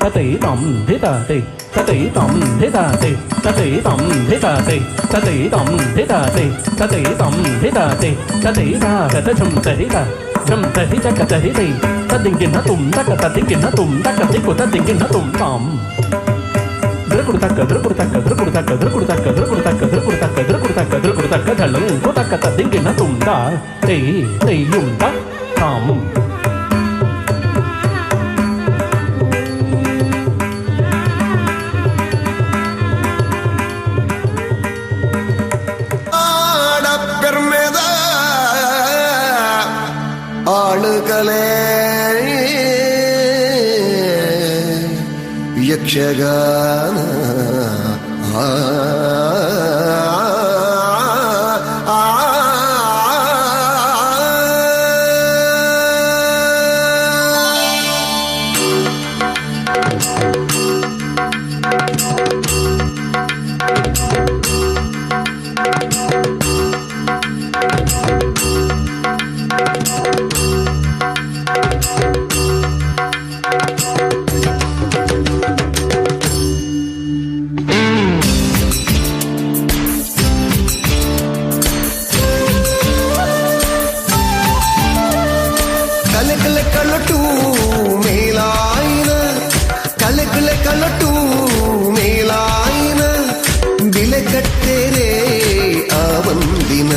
ತತೈ ತಂ ಧಿತಾತೆ ತತೈ ತಂ ಧಿತಾತೆ ತತೈ ತಂ ಧಿತಾತೆ ತತೈ ತಂ ಧಿತಾತೆ ತತೈ ತಂ ಧಿತಾತೆ ತತೈ ತಾಗತ ಝಂ ತಹಿತ ಝಂ ತಹಿ ಚಕ ತಹಿತೈ ತದಿಂಗಿನ ತುಂ ತಕ ತದಿಂಗಿನ ತುಂ ತಕ ತಿಕ್ಕು ತದಿಂಗಿನ ತುಂ ತಾಂ ದೃಕುಡ್ತಕ್ಕ ದೃಕುಡ್ತಕ್ಕ ದೃಕುಡ್ತಕ್ಕ ದೃಕುಡ್ತಕ್ಕ ದೃಕುಡ್ತಕ್ಕ ದೃಕುಡ್ತಕ್ಕ ದೃಕುಡ್ತಕ್ಕ ದೃಕುಡ್ತಕ್ಕ ಧಳ್ಳಂ ಕುತಕ್ಕ ತದಿಂಗಿನ ತುಂ ತಾ ತೈ ತೈ ಯುಂ ತ ತಾಂ ಆಳುಕಲೆ ಯಕ್ಷಗಾನ ಕಲಟು ಮೇಲಾಯಿನ ಬಿಲೆ ಕಟ್ಟೆರೆ ಆವಂದಿನ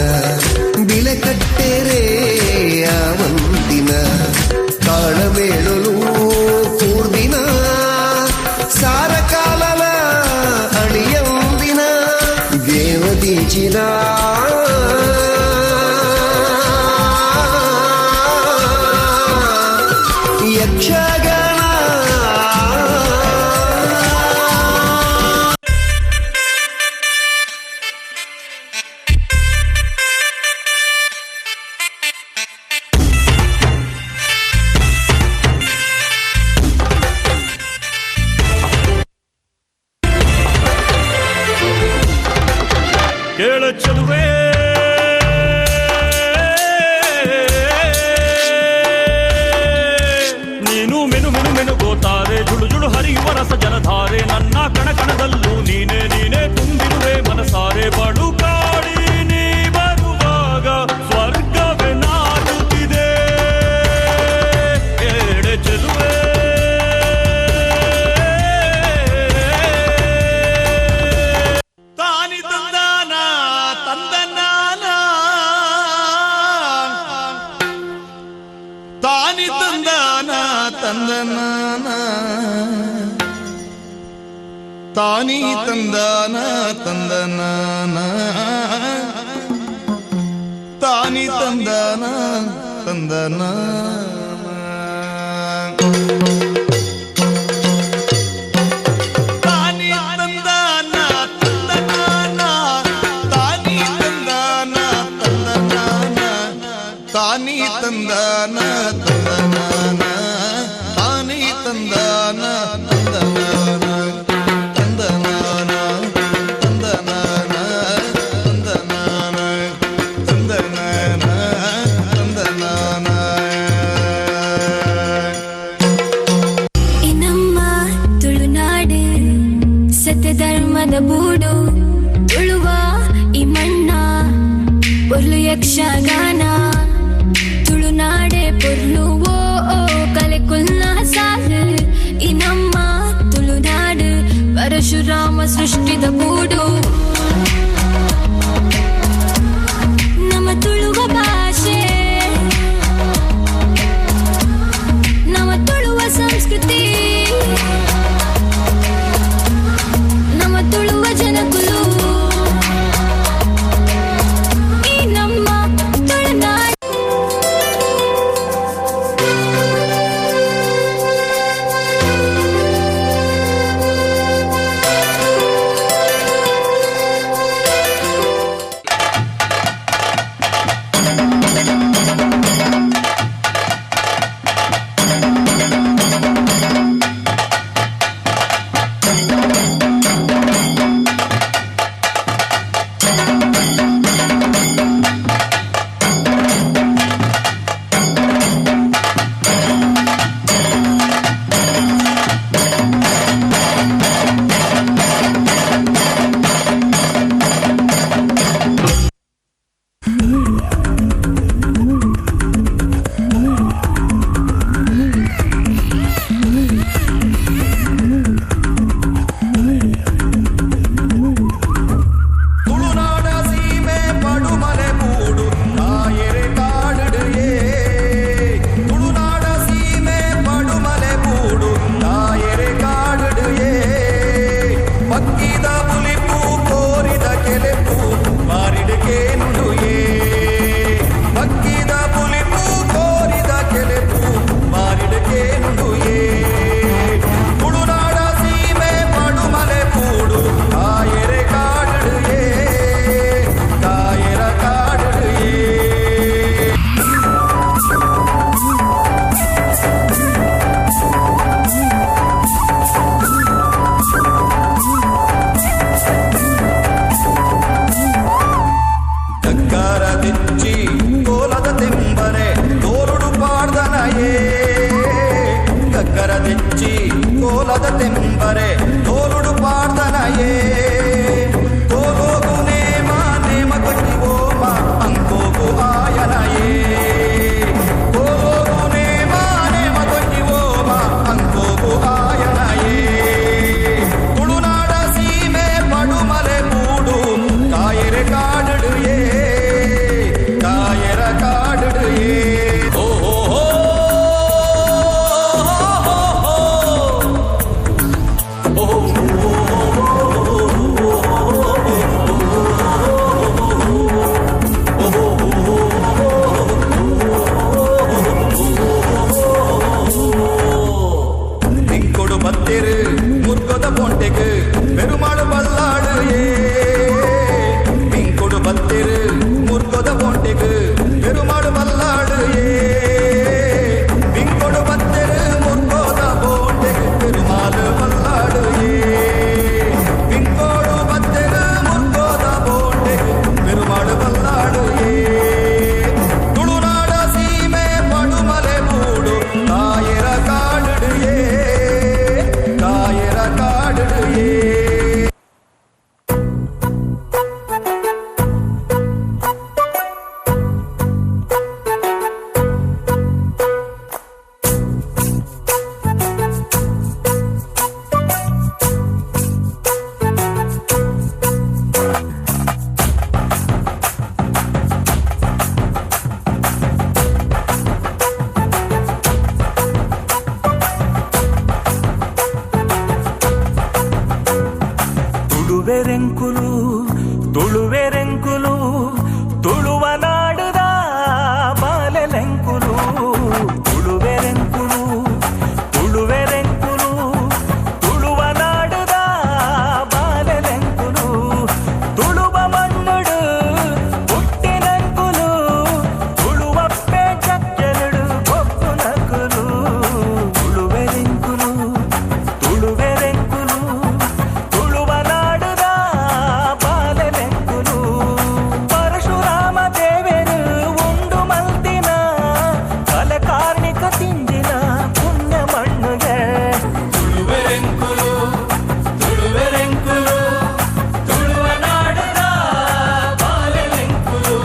ಬಿಲೆ ಕಟ್ಟೆರೆ ಆವಂದಿನ ತಾಳಮೇಳಲು ಕೂರ್ದಿನ ಸಾರ ಕಾಲಲ ಅಳಿಯಂದಿನ ದೇವದೀಚಿನ ಕೇಳ ಚಲುವೆ ನೀನು ಮೆನು ಮೆನು ಮೆನುಗೋತಾರೆ ಜುಳು ಜುಳು ಹರಿಯುವ ರಸ ಜಲಧಾರೆ ನನ್ನ ಕಣ ಕಣದಲ್ಲೂ ನೀನೇ ನೀನೇ ತುಂಬಿರುವೆ ಮನಸಾರೆ ಬಡು ಕಾಡಿ ನೀ ಬರುವಾಗ ಸ್ವರ್ಗವೇ ನಾಡುತ್ತಿದೆ ಕೇಳ ಚಲುವೆ ತಾನಿ ತಂದಾನ ತಂದನಾನ ತಾನಿ ತಂದಾನ ತಂದನಾನ ತಾನಿ ತಂದಾನ ತಂದನಾನ ತಾನಿ ತಂದಾನ ತಂದನಾನ ತಾನಿ ತಂದಾನ ತಂದನಾನ ತಂದನಾನ ತಂದನಾನ ತಂದನಾನ ತಂದನಾನ ತಂದನಾನ ನಮ್ಮ ತುಳುನಾಡು ಸತ್ಯಧರ್ಮದ ಬೂಡು ತುಳುವ ಈ ಮಣ್ಣ ಪೊರ್ಲು ಯಕ್ಷಗಾನ ತುಳುನಾಡೆ ಪೊರ್ಲು ಓ ಕಲೆ ಕುಲ್ಲ ಸಾಲು ಈ ನಮ್ಮ ತುಳುನಾಡು ಪರಶುರಾಮ ಸೃಷ್ಟಿದ ಬೂಡು ನಮ್ಮ ತುಳುವ ಭಾಷೆ ನಮ್ಮ ತುಳುವ ಸಂಸ್ಕೃತಿ ನಮ್ಮ ತುಳುವ ಜನಕುಲು ಈ ನಮ್ಮ ತುಳುನಾಡು ಕಕ್ಕರದಿಚ್ಚಿ ಕೋಲದ ತೆಂಬರೆ ತೋರುಡು ಪಾಡ್ದನಯೇ ಕಕ್ಕರದಿಚ್ಚಿ ಕೋಲದ ತೆಂಬರೆ ತೋರುಡು ಪಾಡ್ದನಯೇ ಕೋಗೋಗು ನೇಮ ನೇಮ ಕಟ್ಟಿ ಓಮ ಅಂಕೋಗು ಆಯನಯೇ ಕೋಗೋಗು ನೇಮ ನೇಮ ಕಟ್ಟಿ ಓಮ ಅಂಕೋಗು ಆಯನಯೇ ತುಳುನಾಡ ಸೀಮೆ ಪಡುಮಲೆ ಮೂಡು ಕಾಯರೆ ಕಾಡು ಏ ಕಾಯರ ಕಾಡು ಏ ಓ ನಿಂಕೊಡು ಬತ್ತೆರು ಮುರ್ಗದ ಪೊಂಟೆಗೆ பெருமாடு பல்லாடு ஏ நிங்கொடு பத்திரு முர்கொத போண்டிக்கு பெருமாடு பல்லாடு ஏ நிங்கொடு பத்திரு முர்கொத போண்டிக்கு பெருமாடு பல்லாடு ஏ நிங்கொடு பத்திரு முர்கொத போண்டிக்கு பெருமாடு பல்லாடு ஏ ತುಳುನಾಡ ಸೀಮೆ ಪಡುಮಲೆ ಮೂಡು ಕಾಯರ ಕಾಡು ಏ ಕಾಯರ ಕಾಡು ಏ ತುಳುವೆರೆಂಕುಲು ತುಳುವ ನಾಡುದ ಬಾಲೆಲೆಂಕುಲು ತುಳುವೆರೆಂಕುಲು ತುಳುವ ನಾಡುದ ಬಾಲೆಲೆಂಕುಲು ತುಳುವ ಮಣ್ಣುಡು ಹುಟ್ಟಿನಂಕುಲು ತುಳುವಪ್ಪೆ ಚಕ್ಕೆರಡು ಕೊಪ್ಪು ನಕುಲು ತುಳುವೆರೆಂಕುಲು ತುಳುವ ನಾಡುದ ಬಾಲೆಲೆಂಕುಲು ಪರಶುರಾಮ ದೇವರು ಉಂಡು ಮಲ್ತಿನ ಕಲೆ ಕಾರ್ಮಿಕ ತಿಂದಿನ ಪುಣ್ಯ ಮಣ್ಣುಗೆ ತುಳುವೆರೆಂಕುಲು ತುಳುವ ನಾಡುದ ಬಾಲೆಲೆಂಕುಲು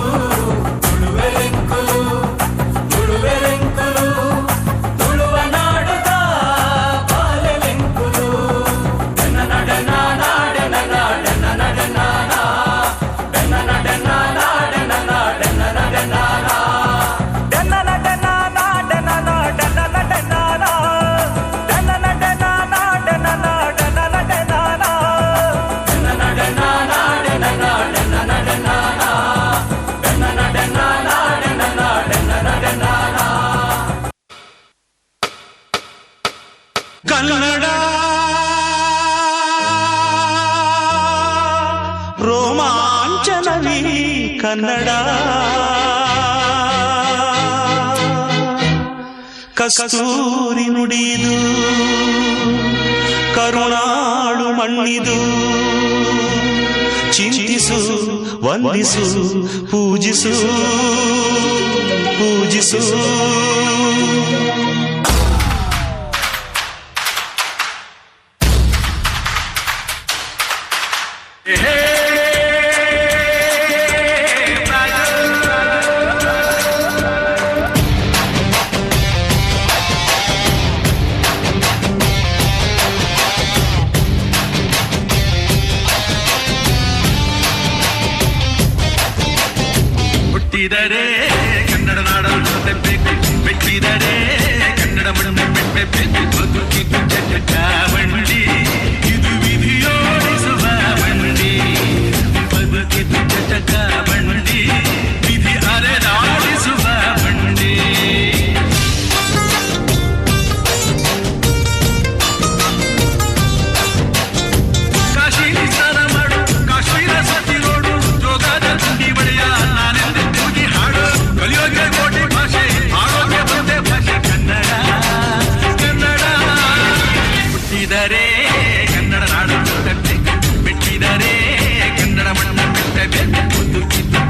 ತುಳುವೆರೆಂಕುಲು ತುಳುವ ನಾಡುದ ಬಾಲೆಲೆಂಕುಲು ಕನ್ನಡ ರೋಮಾಂಚನವಿ ಕನ್ನಡ ಕಸ್ತೂರಿ ನುಡಿದು ಕರುಣಾಳು ಮಣ್ಣಿದು ಚಿಂತಿಸು ವಂದಿಸು ಪೂಜಿಸು ಹುಟ್ಟಿದರೆ ಕನ್ನಡ ನಾಡ ಬೇಕು, ಮೆಟ್ಟಿದರೆ ಕನ್ನಡ ಮಣ್ಣ ಬೇಕು, ಬದುಕಿದು ಚಟ ಬಂಡಿ, ಇದು ವಿಧಿಯೋಡಿಸುವ ಬಂಡಿ, ಬದುಕಿದು ಚಟ ಬಂಡಿ, ವಿಧಿ ಅರೆದಾಡಿಸುವ ಬಂಡಿ. ಕಾಶಿ ಸ್ನಾನ ಮಾಡು, ಕಾಶ್ಮೀರ ಸತಿ ನೋಡು, ಜೋಗದ ಗುಂಡಿ ಬಳಿಯ ನಾನೆಂದು ಕೂಗಿ ಹಾಡು, ಕಲಿಯೋಗೆ ಕೋಟಿ ಭಾಷೆ, ಆರೋಗ್ಯ ಬಂದೆ ಭಾಷೆ ಕನ್ನಡ. ಹುಟ್ಟಿದರೆ ಕನ್ನಡ ನಾಡು ಮೆಟ್ಟಿದರೆ ಕನ್ನಡ ಮಣ್ಣ ಮೆಟ್ಟಬೇಕು, ಬದುಕಿದ್ದು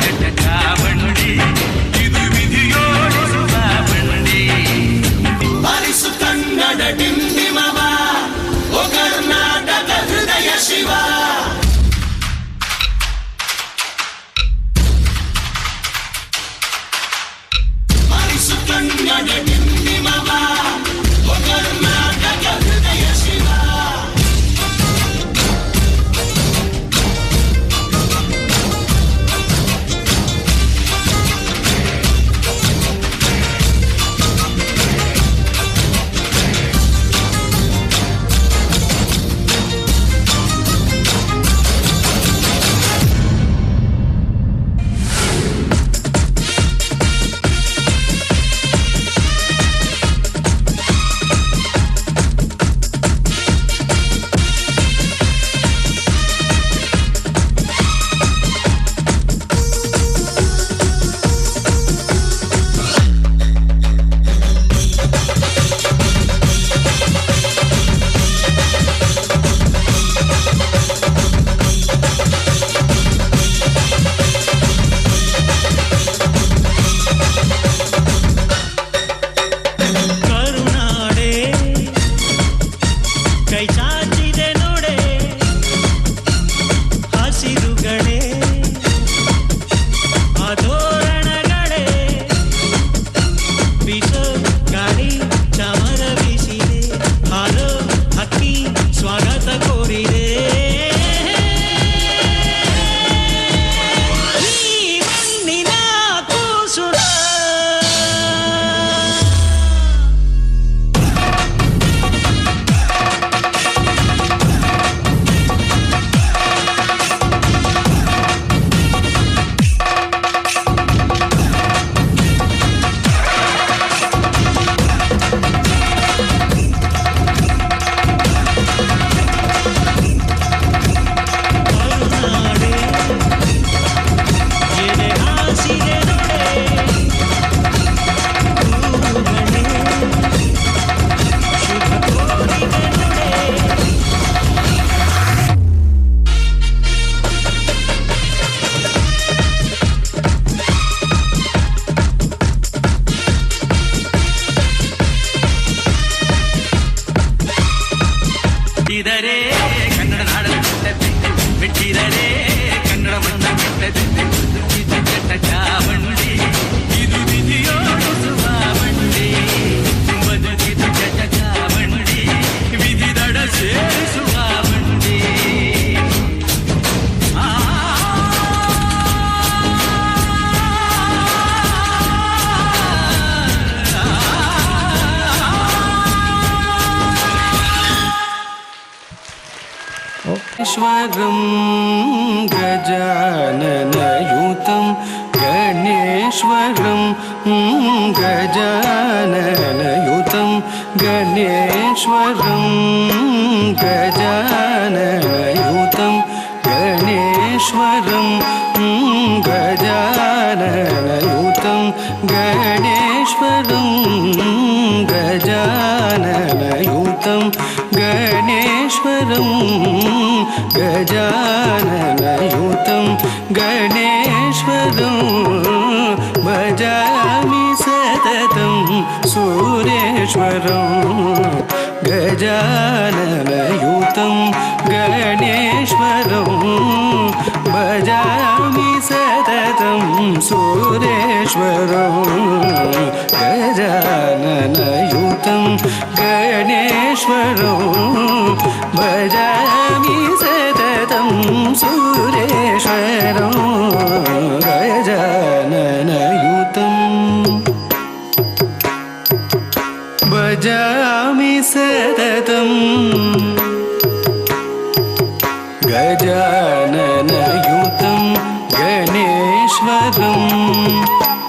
ಹುಟ್ಟಿದರೆ ಕನ್ನಡ ನಾಡಲು ಹುಟ್ಟಬೇಕು, ಬಿಟ್ಟಿದರೆ ಕನ್ನಡ ಮಣ್ಣ ಬಿಟ್ಟದೆಂದು ಚಟ ಚಾವಂಡಿ, ಇದು ವಿಧಿಯೋಡಿಸುವ ಬಂಡಿ, ಬದುಕಿದು ಚಟ ಚಾವಂಡಿ, ವಿಧಿ ದಡ ಸೇರಿಸುವ ಬಂಡಿ. ईश्वरं गजाननयुतं गणेश्वरं गजाननयुतं गणेश्वरं गजाननयुतं गणेश्वरं गजाननयुतं गणेश्वरं गजाननयुतं गणेश्वरं गजाननयुतं गणेश्वरं भजामि सततं सुरेश्वरं गजाननयुतं गणेश्वरं भजामि सततं सुरेश्वरं गजाननयुतं गणेश्वरं भजामि सततं सुरेश्वरं गजाननयुतं भजामि सततं गजाननयुतं गणेश्वरं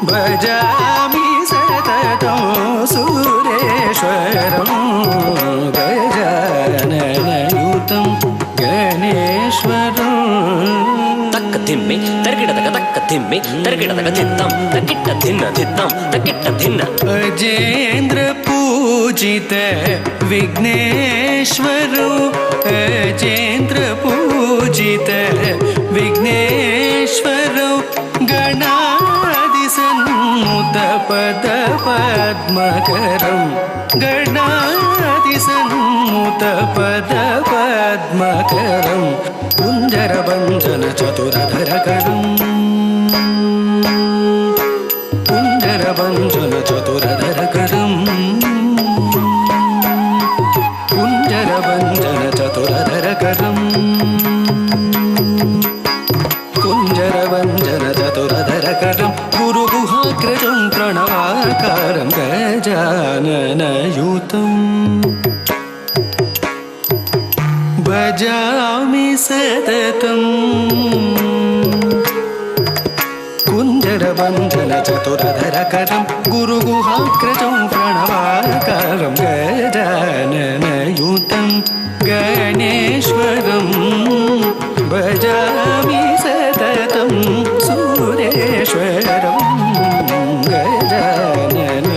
भजामि सततं सुरेश्वरं गजाननयुतं गणेश्वरं तक्क तिम्मि तर्गिडदग तक्क तिम्मि तर्गिडदग तित्तं तक्किट्ट धिन्न तित्तं तक्किट्ट धिन्न अजेन्द्र पूजित विघ्नेश्वरो अजेन्द्र पूजित विघ्नेश्वरो गणादिसन्मुत पद पद्मकरं गणादिसन्मुत पद पद्मकरं कुञ्जरभञ्जन चतुरधरकरं कुञ्जरभञ्जन चतुरधरकरं कुञ्जरभञ्जन चतुरधरकरं कुञ्जरभञ्जन चतुरधरकरं गुरुगुहाग्रजं प्रणवाकारं गजाननयुतं भजामि सततं कुञ्जरभञ्जन चतुरधरकरं गुरुगुहाग्रजं प्रणवाकारं गजाननयुतं गणेश्वरं भजामि सततं सुरेश्वरं गजाननयुतं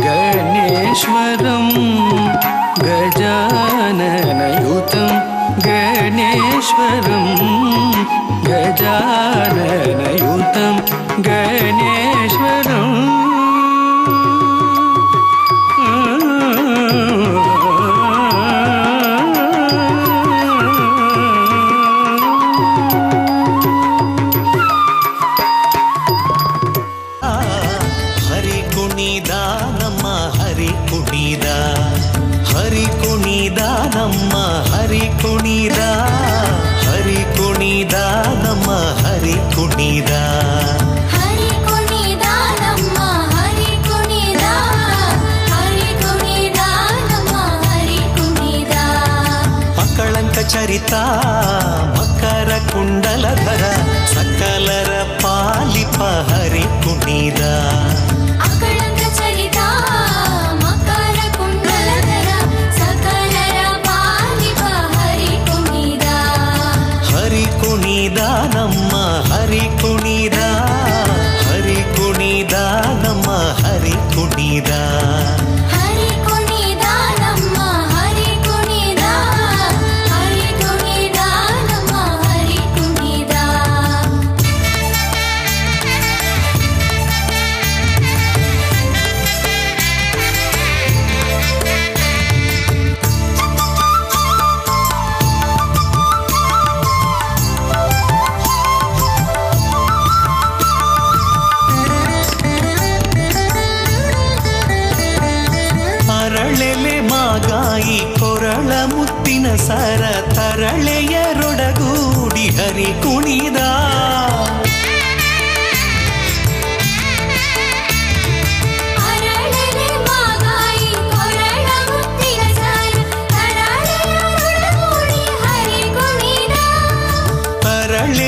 गणेश्वरं गजाननयुतं गणेश्वरं गजाननयुतं गणेश्वरं ಹರಿ ಕುಣಿದ ನಮ್ಮ ಹರಿ ಕುಣಿದ ಹರಿ ಕುಣಿದ ನಮ್ಮ ಹರಿ ಕುಣಿದ ಹರಿ ಕುಣಿದ ನಮ್ಮ ಹರಿ ಕುಣಿದ ಹರಿ ಕುಣಿದ ನಮ್ಮ ಹರಿ ಕುಣಿದ ಹರಿ ಕುಣಿದ ನಮ್ಮ ಹರಿ ಕುಣಿದ ಮಕ್ಕಳಂಕ ಚರಿತ ಮಕರ ಕುಂಡಲಧರ ಸಕಲರ ಪಾಲಿಪ ಹರಿ ಕುಣಿದ ಅಕ್ಕಳಂಕ ಚರಿತ ಮಕರ ಕುಂಡಲಧರ ಸಕಲರ ಪಾಲಿಪ ಹರಿ ಕುಣಿದ ಹರಿ ಕುಣಿದ ನಮ್ಮ ಹರಿ ಕುಣಿದ ಹರಿ ಕುಣಿದ ನಮ್ಮ ಹರಿ ಕುಣಿದ ಹರಿ ಕುಣಿದ ನಮ್ಮ ಹರಿ ಕುಣಿದ ಹರಿ ಕುಣಿದ ಮಾಗಾಯಿ ಕೊರಳ ಮುತ್ತಿನ ಸರ ತರಳೆಯರೊಡಗೂಡಿ ಹರಿ ಕುಣಿದ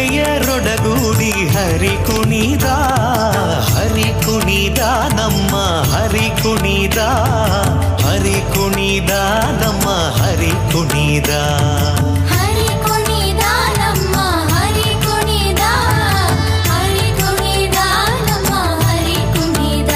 ತರಳೆಯರೊಡಗೂಡಿ ಹರಿ ಕುಣಿದ ಹರಿ ಕುಣಿದ ನಮ್ಮ ಹರಿ ಕುಣಿದ ಹರಿ ಕುಣಿದ ನಮ್ಮ ಹರಿ ಕುಣಿದ ಹರಿ ಕುಣಿದ ನಮ್ಮ ಹರಿ ಕುಣಿದ ಹರಿ ಕುಣಿದ ನಮ್ಮ ಹರಿ ಕುಣಿದ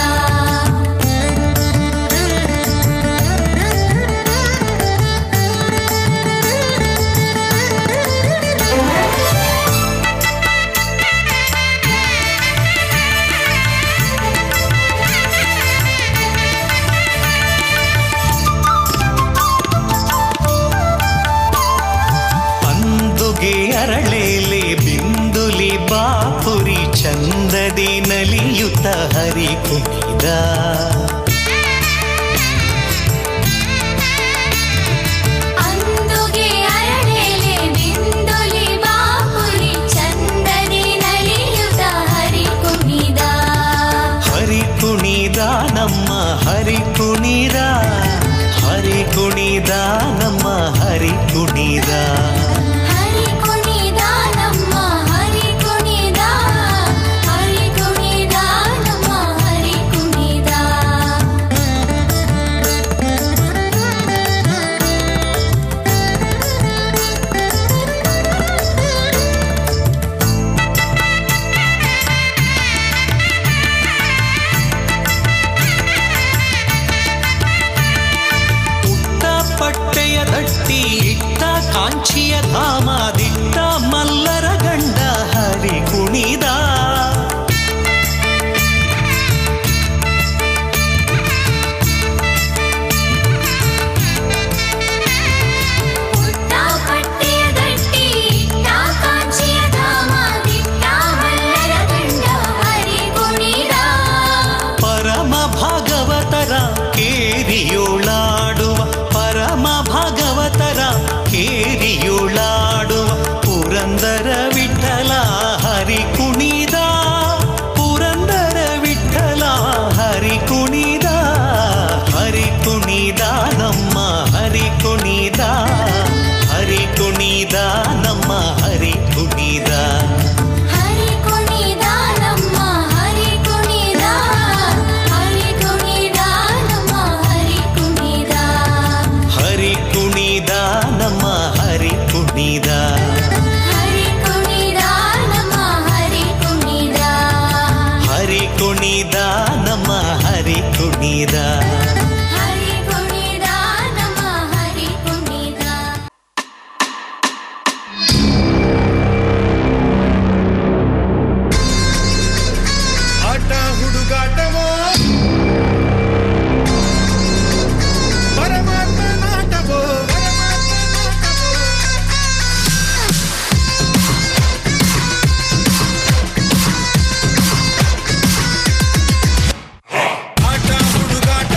ಅರಳೇಲೆ ಬಿಂದುಲಿ ಬಾಪುರಿ ಚಂದದಿ ನಲಿಯುತ್ತ ಹರಿ ಕುಣಿದ ಅಂದುಗೆ ಅರಳೇಲೆ ಬಿಂದುಲಿ ಬಾಪುರಿ ಚಂದದಿ ನಲಿಯುತ್ತ ಹರಿ ಕುಣಿದ ಹರಿ ಕುಣಿದ ನಮ್ಮ ಹರಿ ಕುಣಿದ ಹರಿ ಕುಣಿದ ನಮ್ಮ ಹರಿ ಕುಣಿದ ಹರಿ ಕುಣಿದ ನಮ್ಮ ಹರಿ ಕುಣಿದ ಹರಿ ಕುಣಿದ ನಮ್ಮ ಹರಿ ಕುಣಿದ ಉಟ್ಟ ಪಟ್ಟೆಯ ದಟ್ಟಿ ಇಟ್ಟ ಕಾಂಚಿಯ ಧಾಮದಿಟ್ಟ ಮಲ್ಲರ ಗಂಡ ಹರಿ ಕುಣಿದ ಪುಟ್ಟ ಪಟ್ಟೆಯ ದಟ್ಟಿ ಇಟ್ಟ ಕಾಂಚಿಯ ಧಾಮ ದಿಟ್ಟ ಮಲ್ಲರ ಗಂಡ ಹರಿ ಕುಣಿದ ಪರಮ ಭಾಗವತರ ಕೇರಿಯೋಳಾಡುವ ಪರಮ ಭಾಗವತರ ಕೇರಿಯೋಳಾಡುವ ಪುರಂದರ ವಿಠಲ ಹರಿ ಕುಣಿದ ಪುರಂದರ ವಿಠಲ ಹರಿ ಕುಣಿದ ಹರಿ ಕುಣಿದ ನಮ್ಮ ಹರಿ ಕುಣಿದ ಹರಿ ಕುಣಿದ ನಮ್ಮ ಹರಿ ಕುಣಿದ ಹರಿ ಕುಣಿದ ನಮ್ಮ ಹರಿ ಕುಣಿದ ಹರಿ ಕುಣಿದ ನಮ್ಮ ಹರಿ ಕುಣಿದ ಹರಿ ಕುಣಿದ ನಮ್ಮ ಹರಿ ಕುಣಿದ ಹರಿ ಕುಣಿದ ನಮ್ಮ ಹರಿ ಕುಣಿದ ಹರಿ ಕುಣಿದ ನಮ್ಮ ಹರಿ ಕುಣಿದ ಹರಿ ಕುಣಿದ ನಮ್ಮ ಹರಿ ಕುಣಿದ ಆಟ ಹುಡುಗಾಟವೋ ಪರಮಾತ್ಮ ನಾಟವೋ ಆಟ ಹುಡುಗಾಟ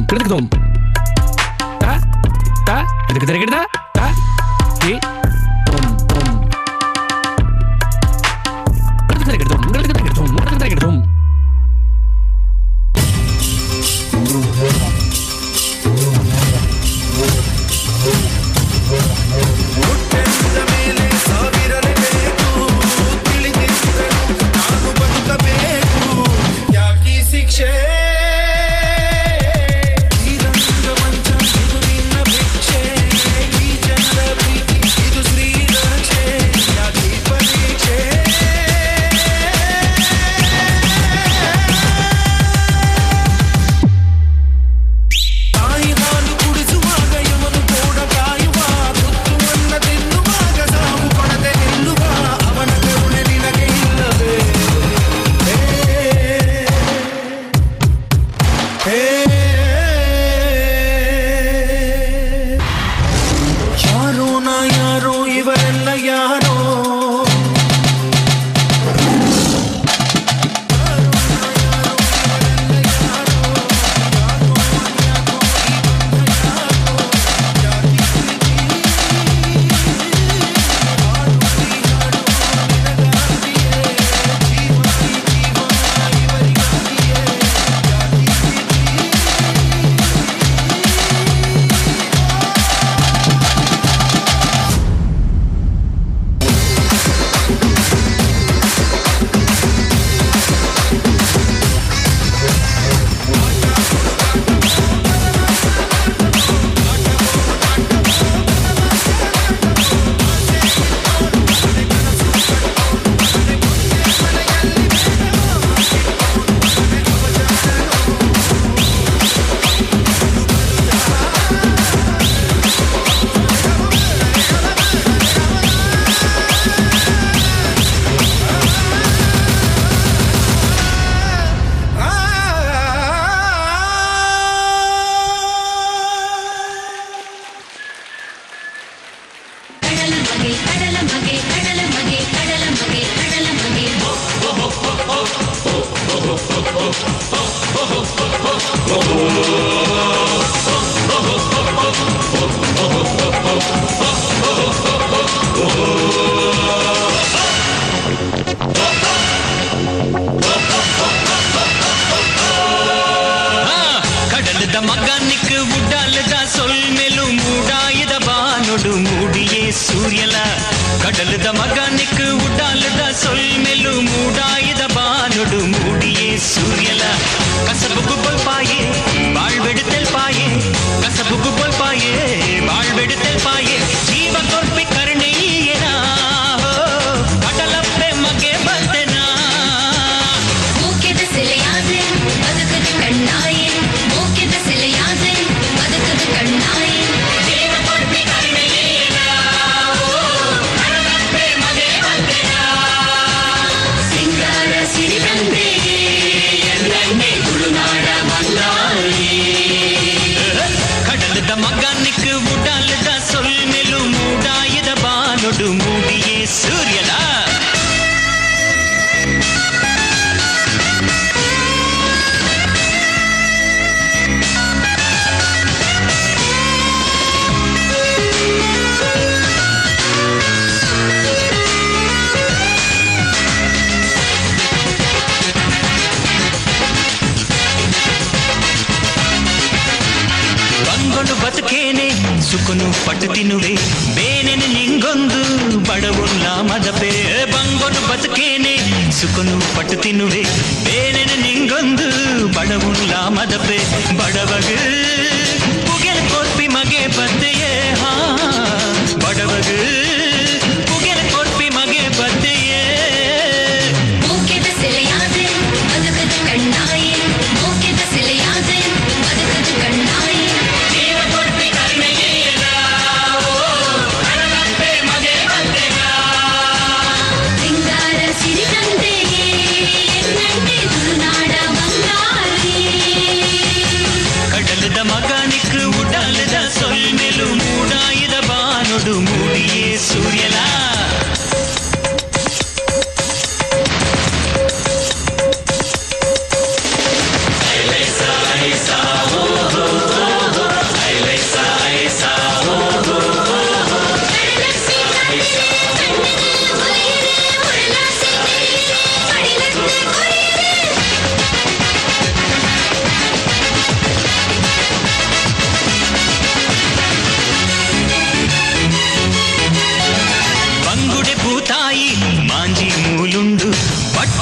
ಕಿಡದಕದೋಮ್ ಕಿಡದಕದೋಮ್ ತಾ ತಾ ಕಿಡದಕದರ ಕಿಡದ ತಾ ಕಿ ಓಂ ಓಂ ಕಿಡದಕದರ ಕಿಡದೋಮ್ ಕಿಡದಕದರ ಕಿಡದೋಮ್ ಕಿಡದಕದರ ಕಿಡದೋಮ್ ಹುಟ್ಟೆಂದ ಮೇಲೆ ಸಾವಿರಲೇಬೇಕು, ತಿಳಿದಿದ್ದರೂ ನಾನು ಬದುಕಬೇಕು, ಯಾಕೀ ಶಿಕ್ಷೆ? ಈ ರಂಗಮಂಚ ಇದು ನಿನ್ನ ಭಿಕ್ಷೆ, ಈ ಜನರ ಪ್ರೀತಿ ಇದು ಶ್ರೀರಕ್ಷೆ, ಯಾಕೀ ಪರೀಕ್ಷೆ? ತಾಯಿ ಹಾಲು ಕುಡಿಸುವಾಗ ಇವನು ಕೂಡ ಕಾಯುವ, ತುತ್ತುವನ್ನ ತಿನ್ನುವಾಗ ಸಾವು ಕೊಡದೆ ನಿಲ್ಲುವ, ಅವನ ಕರುಣೆ ನಿನಗೆ ಇಲ್ಲವೇ? ಯಾರೋ ನಾ ಯಾರೋ ಇವರೆಲ್ಲ ಯಾರೋ, கடலுத மகானிக்கு உடாலுத சொல் மேலும் மூடாயுத வானொடு மூடியே சூரியல கடலுத மகானிக்கு உடாலுத சொல் மேலும் மூடாயுத வானொடு மூடியே சூரியல கசபுக்கு போல் பாயே வாழ்வெடுத்தல் பாயே கசபுக்கு போல் பாயே வாழ்வெடுத்தல் பாயே ஜீவ ಕೊರ್ಪಿ ಕರುಣೆಯೇನಾ கடலப்பே மகே ಬಂದೆನಾ ಮೂಕಿದ ಸೆಲೆಯಾದೆ ಬದುಕದ ಕಣ್ಣಾಯೆ, ಮೂಕಿದ ಸೆಲೆಯಾದೆ ಬದುಕದ ಕಣ್ಣಾಯೆ, ಜೀವ ಕೊರ್ಪಿ ಕರುಣೆಯೇನಾ கடலப்பே மகே ಬಂದೆನಾ ಸಿಂಗಾರ ಸಿರಿಗಂಧೆ ಎನ್ನೆನ್ನೆ ತುಳುನಾಡ ಮಂದಾರಿ கடலுத மகானிக்கு உடாலுத சொல் மேலும் மூடாயுத வானொடு மூடியே சூரியலா ಬಂಗೊಂಡು ಬದುಕೇನೆ ಸುಖನು ಪಟ್ಟು ತಿನ್ನುವೆ ಬೇನೆನೆ ನಿಂಗೊಂದು ಬಡವುಲ್ಲ ಮದಪೆ ಬಂಗೊಂಡು ಬದುಕೇನೆ ಸುಖನು ಪಟ್ಟು ತಿನ್ನುವೆ ಬೇನೆನೆ ನಿಂಗೊಂದು ಬಡವುಲ್ಲ ಮದಪೆ ಬಡವಗೆ ಪುಗೆಲ್ ಕೊರ್ಪಿ ಮಗೆ ಬದ್ದೆಯೇ ಹಾ ಬಡವಗೆ ಪುಗೆಲ್ ಕೊರ್ಪಿ ಮಗೆ ಬದ್ದೆಯೇ ಮೂಕಿದ ಸೆಲೆಯಾದೆ ಬದುಕದ ಕಣ್ಣಾಯೆ, ಮೂಕಿದ ಸೆಲೆಯಾದೆ ಬದುಕದ ಕಣ್ಣಾಯೆ, ಜೀವ ಕೊರ್ಪಿ ಕರುಣೆಯೇನಾ கடலப்பே மகே ಬಂದೆನಾ ಸಿಂಗಾರ ಸಿರಿಗಂಧೆ ಎನ್ನಂತೆ ತುಳುನಾಡ ಬಂಗಾರಿ. கடலுத மகானிக்கு உடாலுத சொல் மேலும் மூட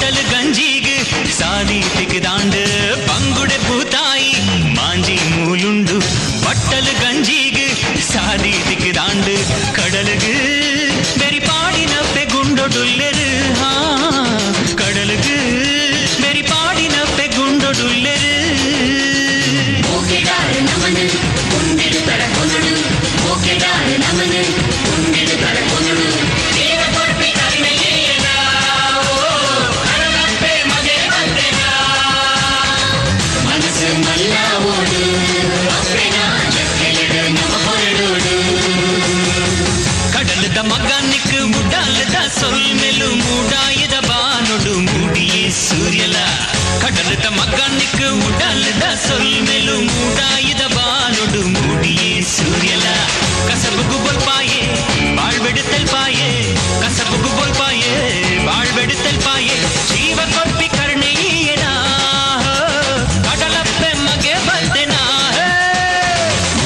பட்டல் கஞ்சிக்கு சாதி திக்குதாண்டு பங்குடை பூத்தாயி மாஞ்சி மூலுண்டு பட்டல் கஞ்சிக்கு சாதி திக்குதாண்டு கடலுக்கு வெறி பாடின பெகுண்டொடுல்லெரு கடலுக்கு வெறி பாடின பெகுண்டொடுல்லெரு ಓಕೆದಾರು ನಮನ ಉಂಡಿಡು ತಡ ಕೊನುಡು ಓಕೆದಾರು ನಮನ ಉಂಡಿಡು ತಡ ಕೊನುಡು ದೇವ ಕೊರ್ಪಿ ಕರಿಮೆಯೇನ ಅರಳಪ್ಪೆ ಮಗೆ ಬಂದೆನ ಮನಸ್ಸು ಮಲ್ಲ ಓಡು ಅಪ್ಪೆನ ಜಕ್ಕೆಲೆಡು ನಮ ಹೊರಡೋಡು கடலுத மகானிக்கு முடாலுத சொல் மெலு மூடாயுத பானொடு மூடியே சூரியல கடலுத மகானிக்கு முடாலுத சொல் மெலு மூடாயுத பானொடு மூடியே சூரியல கசபுக்கு போல் பாயே வாழ்வெடுத்தல் பாயே கசபுக்கு போல் பாயே வாழ்வெடுத்தல் பாயே ஜீவ கொற்பி கருணையேனா கடலப்பೆ ಮಗೆ ಬಂದೆನಾ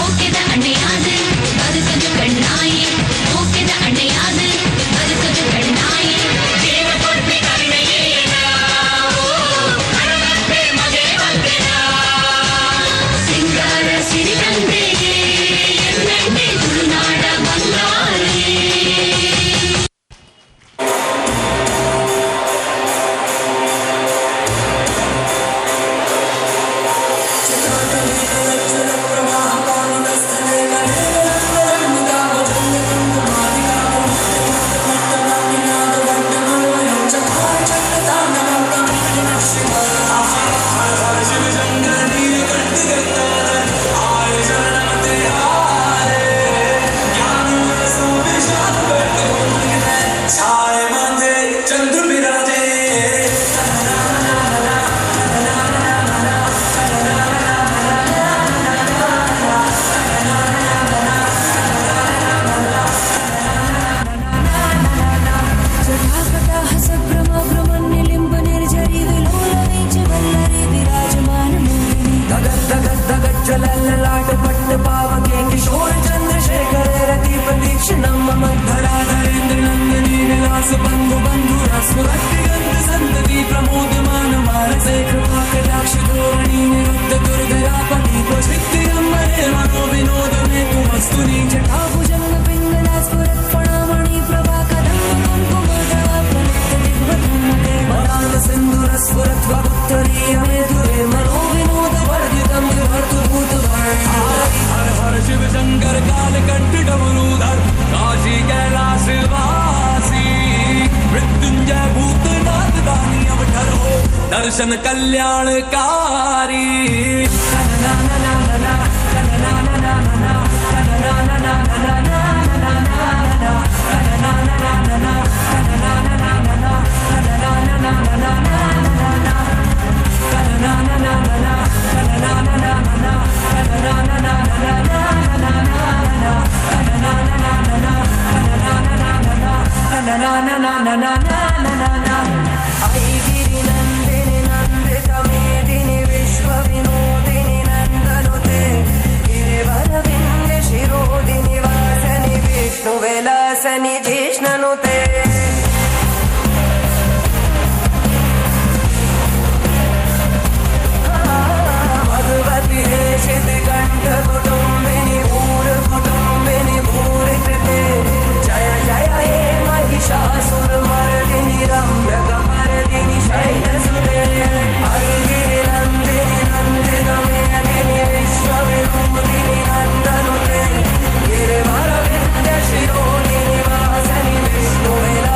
ಓಕೆದ ಅಣ್ಣೆಯಾದು ಬದುಕದು ಕಣ್ಣಾಯಿ ಓಕೆದ ಅಣ್ಣೆಯಾದು ಬದುಕದು ಕಣ್ಣಾಯಿ ದೇವ ಕೊರ್ಪಿ ಕರಿಮೆಯೇನ ಅರಳಪ್ಪೆ ಮಗೆ ಬಂದೆನ ಸಿಂಗಾರ ಸಿರಿ ತಂದೆಗೆ ಎನ್ನಂಡೆ ತುಳುನಾಡ ಬಂಗಾರೇ दर्शन कल्याणकारी विलासनि जिष्णनुते भगवति हे शितिकण्ठ कुटुम्बिनि भूर कुटुम्बिनि भूरि कृते जय जय हे महिषासुरमर्दिनि रम्यकमर्दिनि शैलसुते हरिगिरिनन्दिनि नन्दितमेदिनि विश्वविनोदिनि नन्दनुते गिरिवरविन्द्य शिरोदिनि वासनि विष्णुविला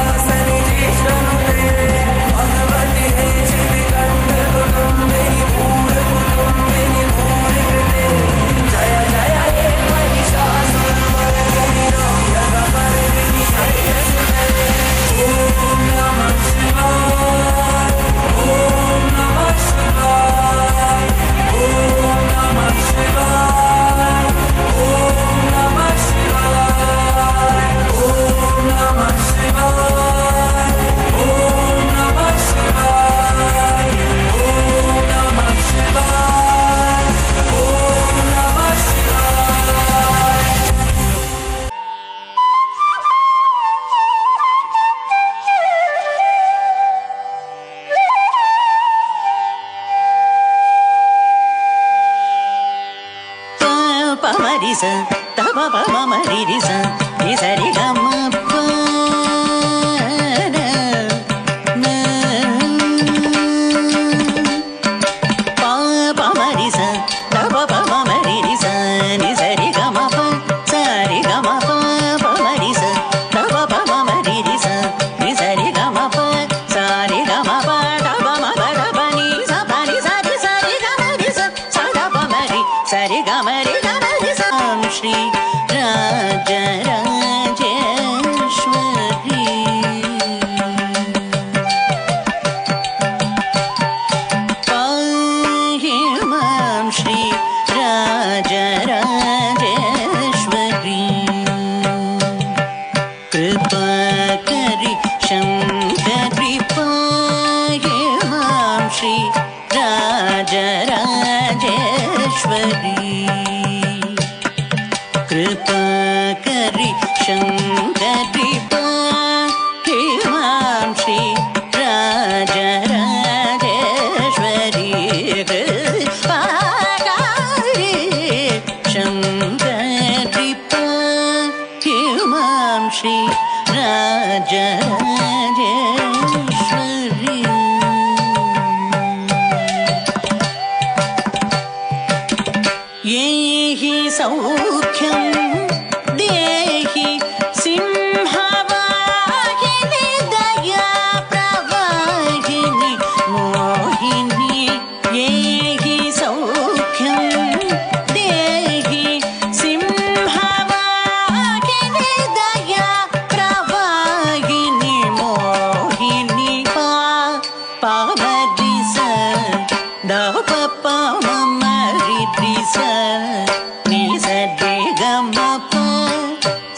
ಸ ದ ಪ ಪ ಮ ಮ ರಿ ರಿ ಸ ನಿ ಸ ರಿ ಗ ಮ ಪ ನ ನ ಪ ಪ ಮ ರಿ ಸ ದ ಪ ಪ ಮ ಮ ರಿ ರಿ ಸ ನಿ ಸ ರಿ ಗ ಮ ಪ ಸ ರಿ ಗ ಮ ಪ ಪ ಮ ರಿ ಸ ದ ಪ ಪ ಮ ಮ ರಿ ರಿ ಸ ನಿ ಸ ರಿ ಗ ಮ ಪ ಸ ರಿ ಗ ಮ ಪ ದ ಪ ಮ ಪ ದ ಪ ನಿ ಸ ಪ ನಿ ಸ ರಿ ಸ ರಿ ಗ ಮ ರಿ ಸ ಸ ದ ಪ ಮ ರಿ ಸ ರಿ ಗ ಮ ರಿ ಗ ಮ ರಿ ಸ ಶ್ರೀ ರಾಜ ರಾಜೇಶ್ವರಿ ಪಾಹಿ ಮಾಂ ಶ್ರೀ ರಾಜ ರಾಜೇಶ್ವರಿ ಕೃಪಾ ಕರಿ ಶಂಕರಿ ಪಾಹಿ ಮಾಂ ಶ್ರೀ ರಾಜ ರಾಜೇಶ್ವರಿ ಕೃಪಾ ಕರಿ ಶಂಕರಿ ಪಾಹಿ ಮಾಂ ಶ್ರೀ ರಾಜ ರಾಜೇಶ್ವರಿ ಕೃಪಾ ಕರಿ ಶಂಕರಿ ಪಾಹಿ ಮಾಂ ಶ್ರೀ ರಾಜ ರಾಜೇಶ್ವರಿ ಯೇಹಿ ಸೌಖ್ಯಂ ದೇಹಿ ಸಿಂಹವಾಹಿನಿ ದಯಾ ಪ್ರವಾಹಿನಿ ಮೋಹಿನಿ ಯೇಹಿ ಸೌಖ್ಯಂ ದೇಹಿ ಸಿಂಹವಾಹಿನಿ ದಯಾ ಪ್ರವಾಹಿನಿ ಮೋಹಿನಿ ಪಾ ಪಾವರಿ ಸ ದ ಪ ಪ ಮ ಮ ರಿ ರಿ ಸ ನಿ ಸ ರಿ ಗ ಮ ಪ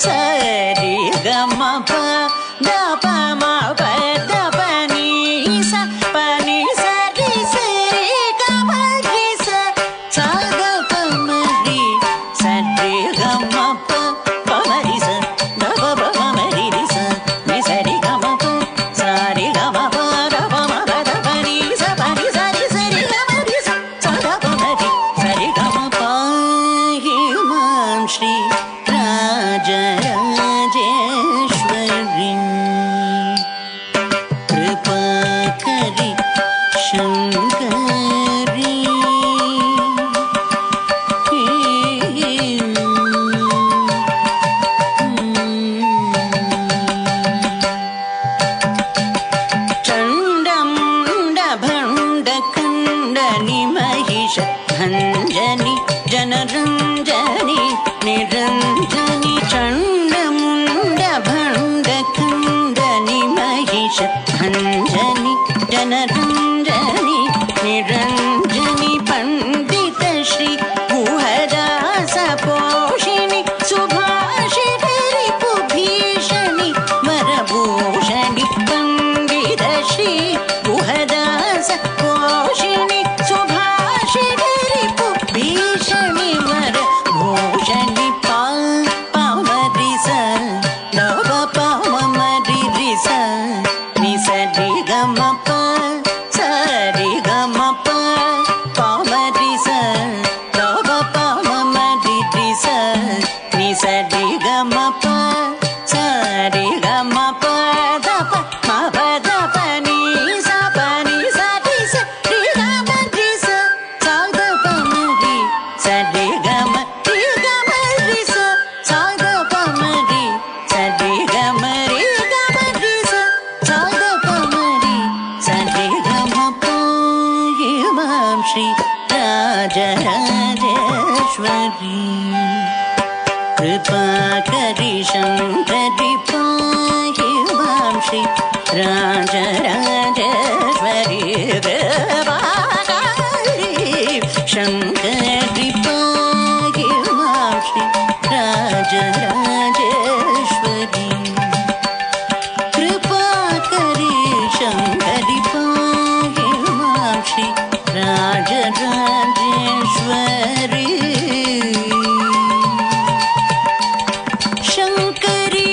ಸ ರಿ ಗ ಮ ಪ ದ ಪ ಮ ಪ ದ ಪ ni sa pa ni sa ri sa ri ga ma ri sa sa ga pa ma ri sa ri ga ma pa pa ma ri sa da pa pa ma ma ri ri sa ni sa ri ga ma pa sa ri ga ma pa da pa ma pa da pa ni sa ri sa ri ga ma ri sa sa da pa ma ri sa ri ga ma pa hi mam shri raja rajeshwari कृपा करी शंकरी चंडमुंड भंड खंडनी महिष भंजनी जनरंजनी निरंजनी चंडमुंड भंड खंडनी महिष भंजनी जनरंजनी निरंजनी पंडित श्री गुहदास पोषिणी सुभाषिणी रिपुभीषणी वरभूषणी पंडित श्री गुहदास पोषिणी सुभाषिणी रिपुभीषणी वरभूषणी पा पावरी स the प प म म रि रि स नि स रि ग म प स रि ग म प प म रि स द प प म म रि रि स नि स रि ग म प स रि ग म प द प म प द प नि स प नि स रि स रि ग म रि स स द प म रि स रि ग म रि स स द प म रि स रि ग म रि स स द प म रि स रि ग म प हि मां श्री राज राजेश्वरी कृपा करी शंकरी पाहि मां श्री राज राजेश्वरी कृपा करी शंकरी पाहि मां श्री राज राजेश्वरी कृपा करी शंकरी पाहि मां श्री राज राजेश्वरी शंकरी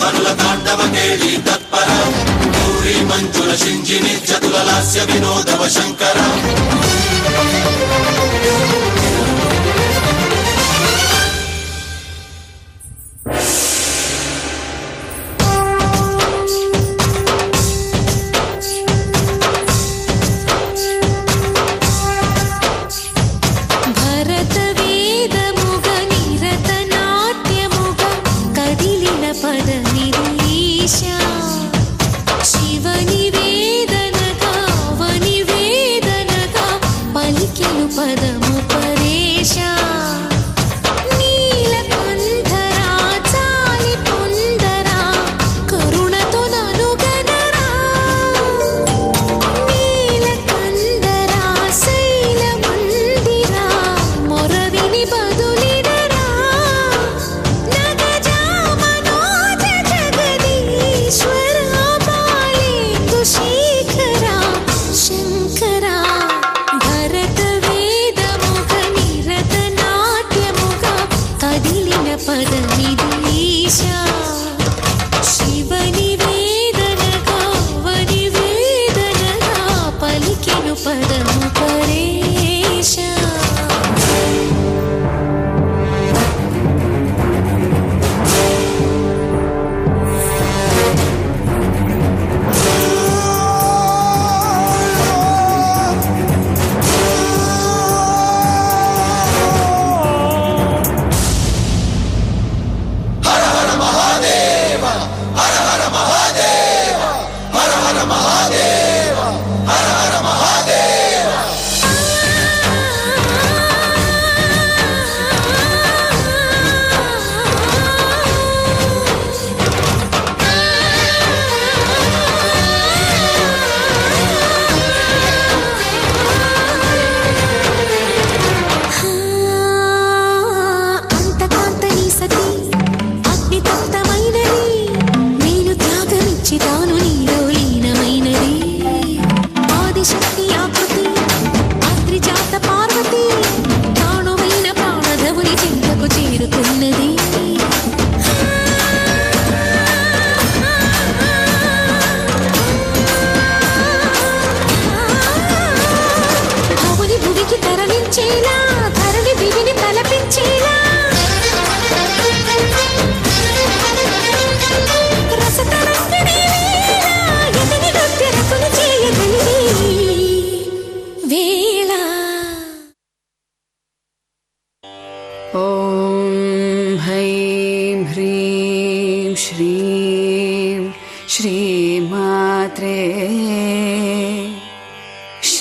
పనుల తాండవ కేళి తత్పర గౌరీ మంచుల శింజిని చతుల లాస్య వినోదవ శంకర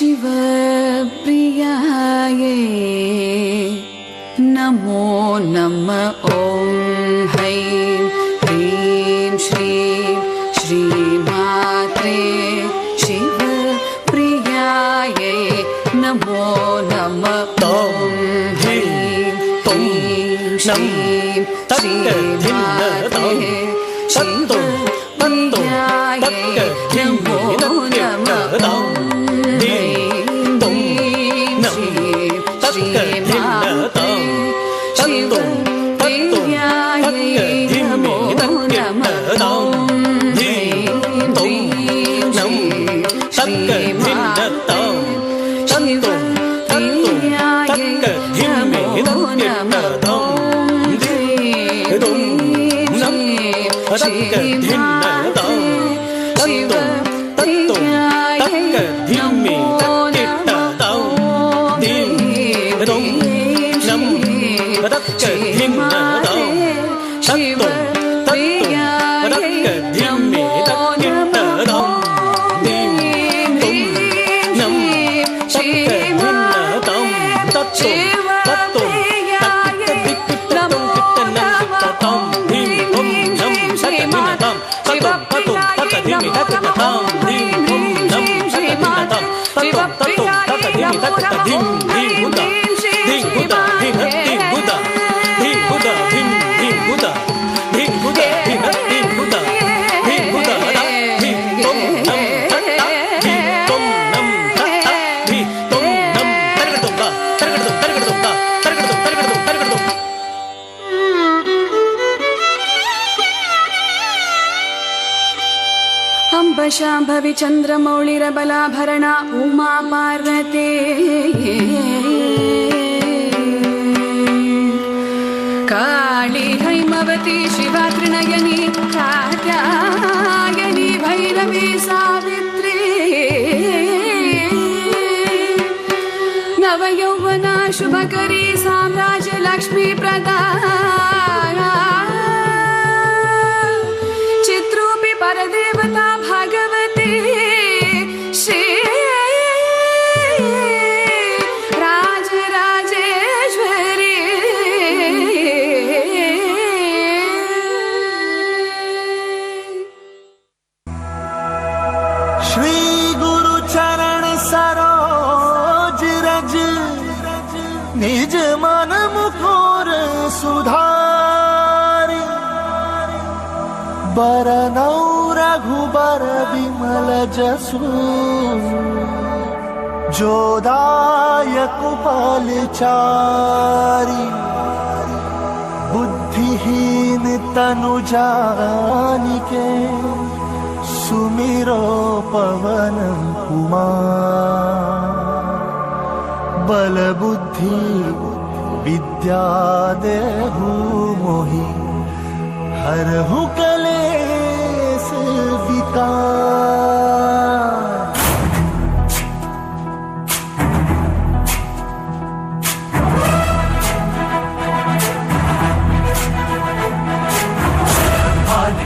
Shiva अंब शांभवी चंद्रमौळिरबलाभरणा उमा पार्वते काली हैमवती शिवा त्रिनयनी कात्यायनी भैरवी सावित्री नवयौवना शुभकरी साम्राज्य लक्ष्मी प्रदा चित्रूपी परदेवता भगवती श्री राजराजेश्वरी श्री गुरु चरण सरोज रज निज मन मुकुर सुधारी बरनौ रघुबर विमल जसु जोदायक फलचारी बुद्धिहीन तनु जानिके सुमिरो पवन कुमार बल बुद्धि विद्या देहु मोहि हरहु कलेश विकार।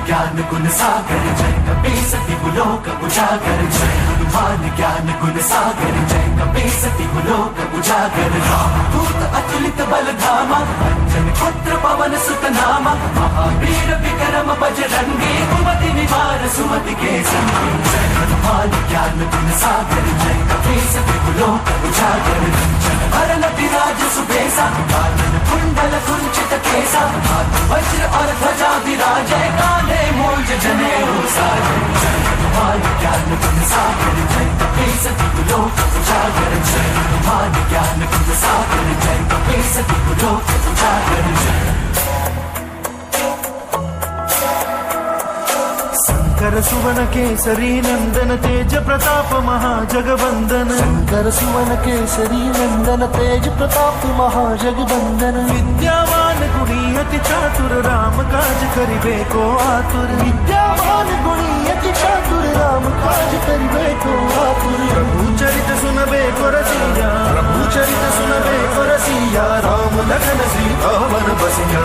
ज्ञान गुण सागर जय कपीसति गुलोक उजागर जय हनुमान ज्ञान गुण सागर जय कपीसति गुलोक उजागर रामदूत अतुलित बल धामा अंजन पुत्र पवन सुत नामा महावीर विक्रम बजरंगी कुमति निवार सुमति के संगी जय हनुमान ज्ञान गुण सागर जय कपीसति गुलोक उजागर जन हरण विराज सुबेसा कानन कुंडल कुंचित केसा हाथ वज्र और ध्वजा विराजय काले मूंज जनेऊ साजन जय हनुमान ज्ञान गुण सागर जय कपीसति गुलोक उजागर जय हनुमान ज्ञान गुण सागर जय कपीसति गुलोक उजागर जय। शंकर सुवन केसरी नंदन तेज प्रताप महाजगवंदन शंकर सुवन केसरी नंदन तेज प्रताप महाजगवंदन विद्यावान गुणी अति चातुर राम काज करिबे को आतुर विद्यावान गुणी अति चातुर राम काज करिबे को आतुर प्रभु चरित सुनबे को रसिया प्रभु चरित सुनबे को रसिया राम लखन सीता वन बसिया।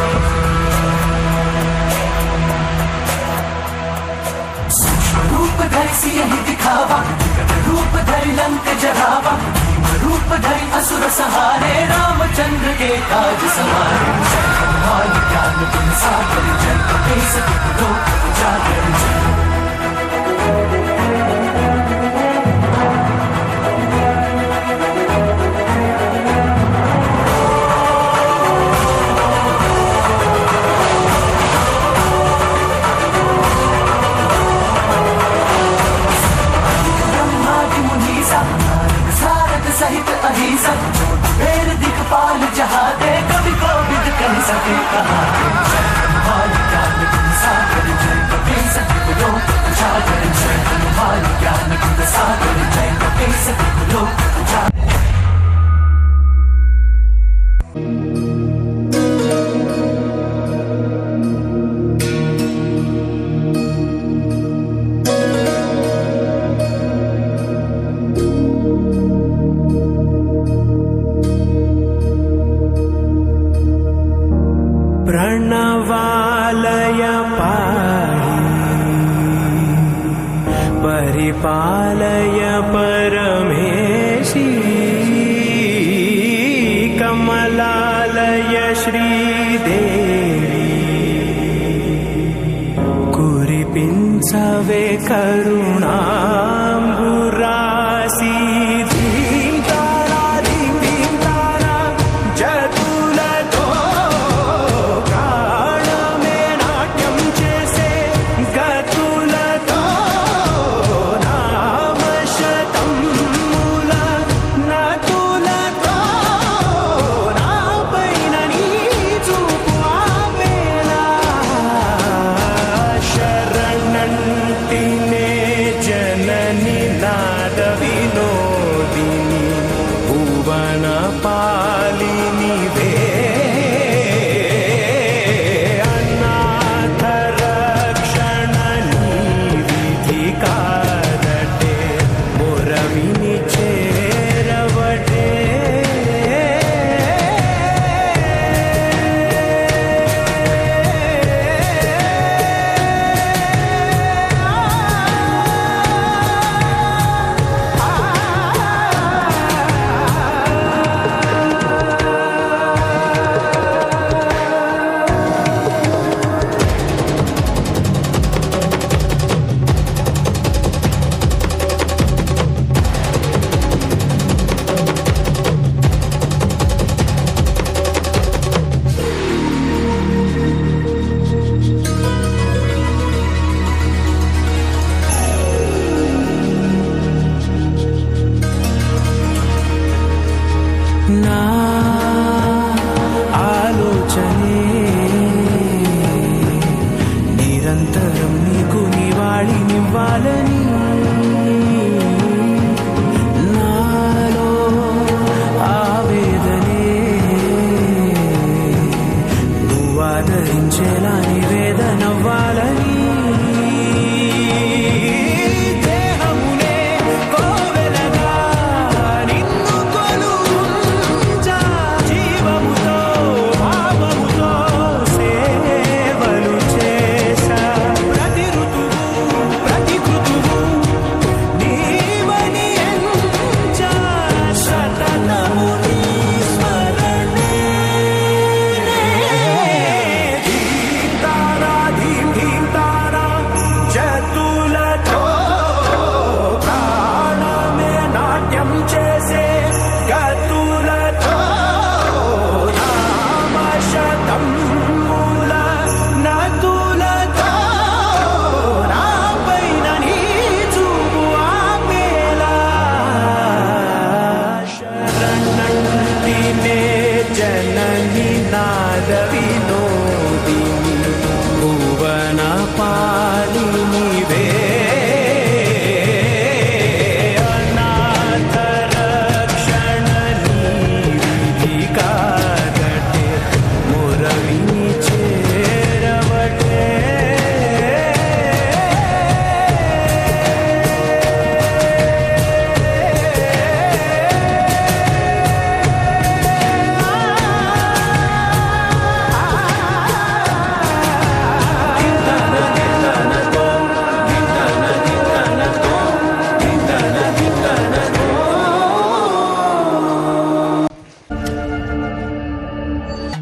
रूप धरि सियहि दिखावा रूप धरि लंक जरावा रूप धरि असुर सहारे रामचंद्र के काज सवारे जय हनुमान ज्ञान गुण सागर जय कपीसति गुलोक उजागर जय। सहित अहिंसा वेद दिखपाल जहाँ दे कवि कोविद कह सके कहाँ जय हनुमान ज्ञान गुण सागर जय कपीसति गुलोक उजागर जय हनुमान ज्ञान गुण सागर जय कपीसति गुलोक उजागर। प्रणवालय पाहि परिपालय परमेशी कमलालय श्रीदेवी कुरिपिंचवे करुणाम्बुरासी शरणंटिने తరం నీకు నివాళినివ్వాలని నాలో ఆవేదనే నువ్వు ఆదరించేలా నివేదనవ్వాలని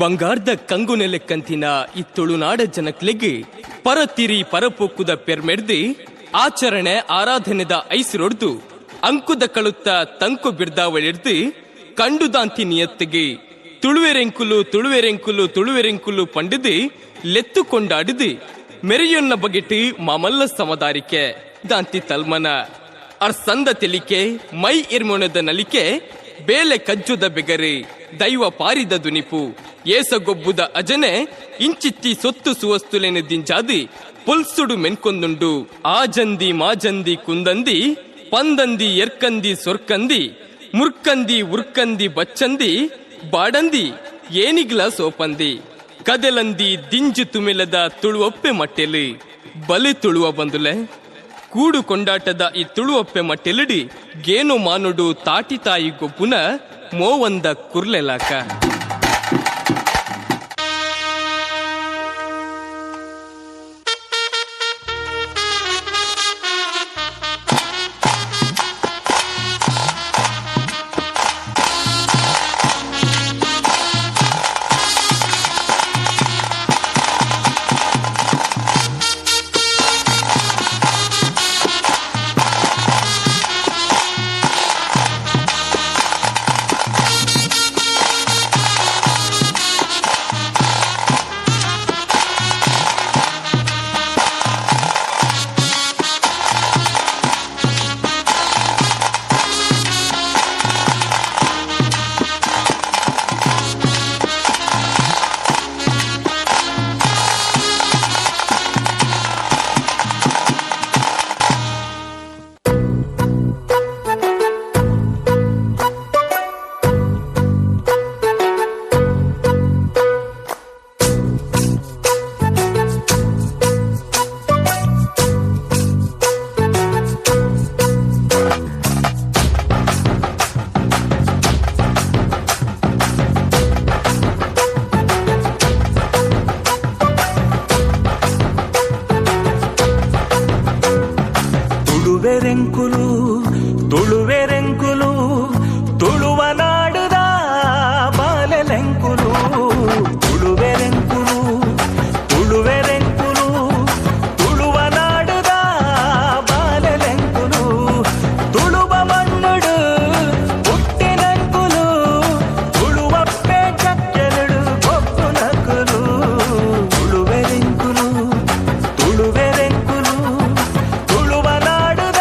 ಬಂಗಾರ್ದ ಕಂಗುನೆಲೆ ಕಂತಿನ ಈ ತುಳುನಾಡ ಜನಕ್ಲೆಗ್ ಪರತಿರಿ ಪರಪೊಕ್ಕುದ ಪೆರ್ಮೆಡ್ದು ಆಚರಣೆ ಆರಾಧನೆದ ಐಸಿರೊಡ್ದು ಅಂಕುದ ಕಳುತ್ತ ತಂಕು ಬಿರ್ದಾವಳಿಡ್ದು ಕಂಡುದಾಂತಿ ನಿಯತ್ತಿಗೆ ತುಳುವೆರೆಂಕುಲು ತುಳುವೆರೆಂಕುಲು ತುಳುವೆರೆಂಕುಲು ಪಂಡಿದು ಲೆತ್ತು ಕೊಂಡಾಡಿದು ಮೆರೆಯೊನ್ನ ಬಗೆಟ್ಟು ಮಾಮಲ್ಲ ಸಮದಾರಿಕೆ ದಾಂತಿ ತಲ್ಮನ ಅರ್ಸಂದ ತೆಲಿಕೆ ಮೈ ಇರ್ಮೊಣದ ನಲಿಕೆ ಬೇಲೆ ಕಜ್ಜುದ ಬೆಗರೆ ದೈವ ಪಾರಿದ ದುನಿಪು ಏಸಗೊಬ್ಬುದ ಅಜನೆ ಇಂಚಿತ್ತಿ ಸೊತ್ತು ಸುವಸ್ತುಲೆನೆ ದಿಂಜಾದಿ ಪುಲ್ಸುಡು ಮೆನ್ಕೊಂದುಂಡು ಆಜಂದಿ ಮಾಜಂದಿ ಕುಂದಂದಿ ಪಂದಂದಿ ಎರ್ಕಂದಿ ಸೊರ್ಕಂದಿ ಮುರ್ಕಂದಿ ಉರ್ಕಂದಿ ಬಚ್ಚಂದಿ ಬಾಡಂದಿ ಏನಿಗ್ಲ ಸೋಪಂದಿ ಕದೆಲಂದಿ ದಿಂಜು ತುಮಿಲದ ತುಳುವಪ್ಪೆ ಮಟ್ಟೆಲಿ ಬಲಿ ತುಳುವ ಬಂದುಲೆ ಕೂಡು ಕೊಂಡಾಟದ ಈ ತುಳುವಪ್ಪೆ ಮಟ್ಟೆಲಿಡಿ ಗೇನು ಮಾನುಡು ತಾಟಿ ತಾಯಿ ಗೊಬ್ಬುನ ಮೋವಂದ ಕುರ್ಲೆಲಾಕ ತುಳುವೆರೆಂಕುಲು ತುಳುವೆರೆಂಕುಲು ತುಳುವ ನಾಡುದ ಬಾಲೆಲೆಂಕುಲು ತುಳುವೆರೆಂಕುಲು ತುಳುವೆರೆಂಕುಲು ತುಳುವ ನಾಡುದ ಬಾಲೆಲೆಂಕುಲು ತುಳುವ ಮಣ್ಣುಡು ಹುಟ್ಟಿನಂಕುಲು ತುಳುವಪ್ಪೆ ಚಕ್ಕೆಲುಡು ಗೊಬ್ಬು ನಕುಲು ತುಳುವೆರೆಂಕುಲು ತುಳುವೆರೆಂಕುಲು ತುಳುವ ನಾಡುದ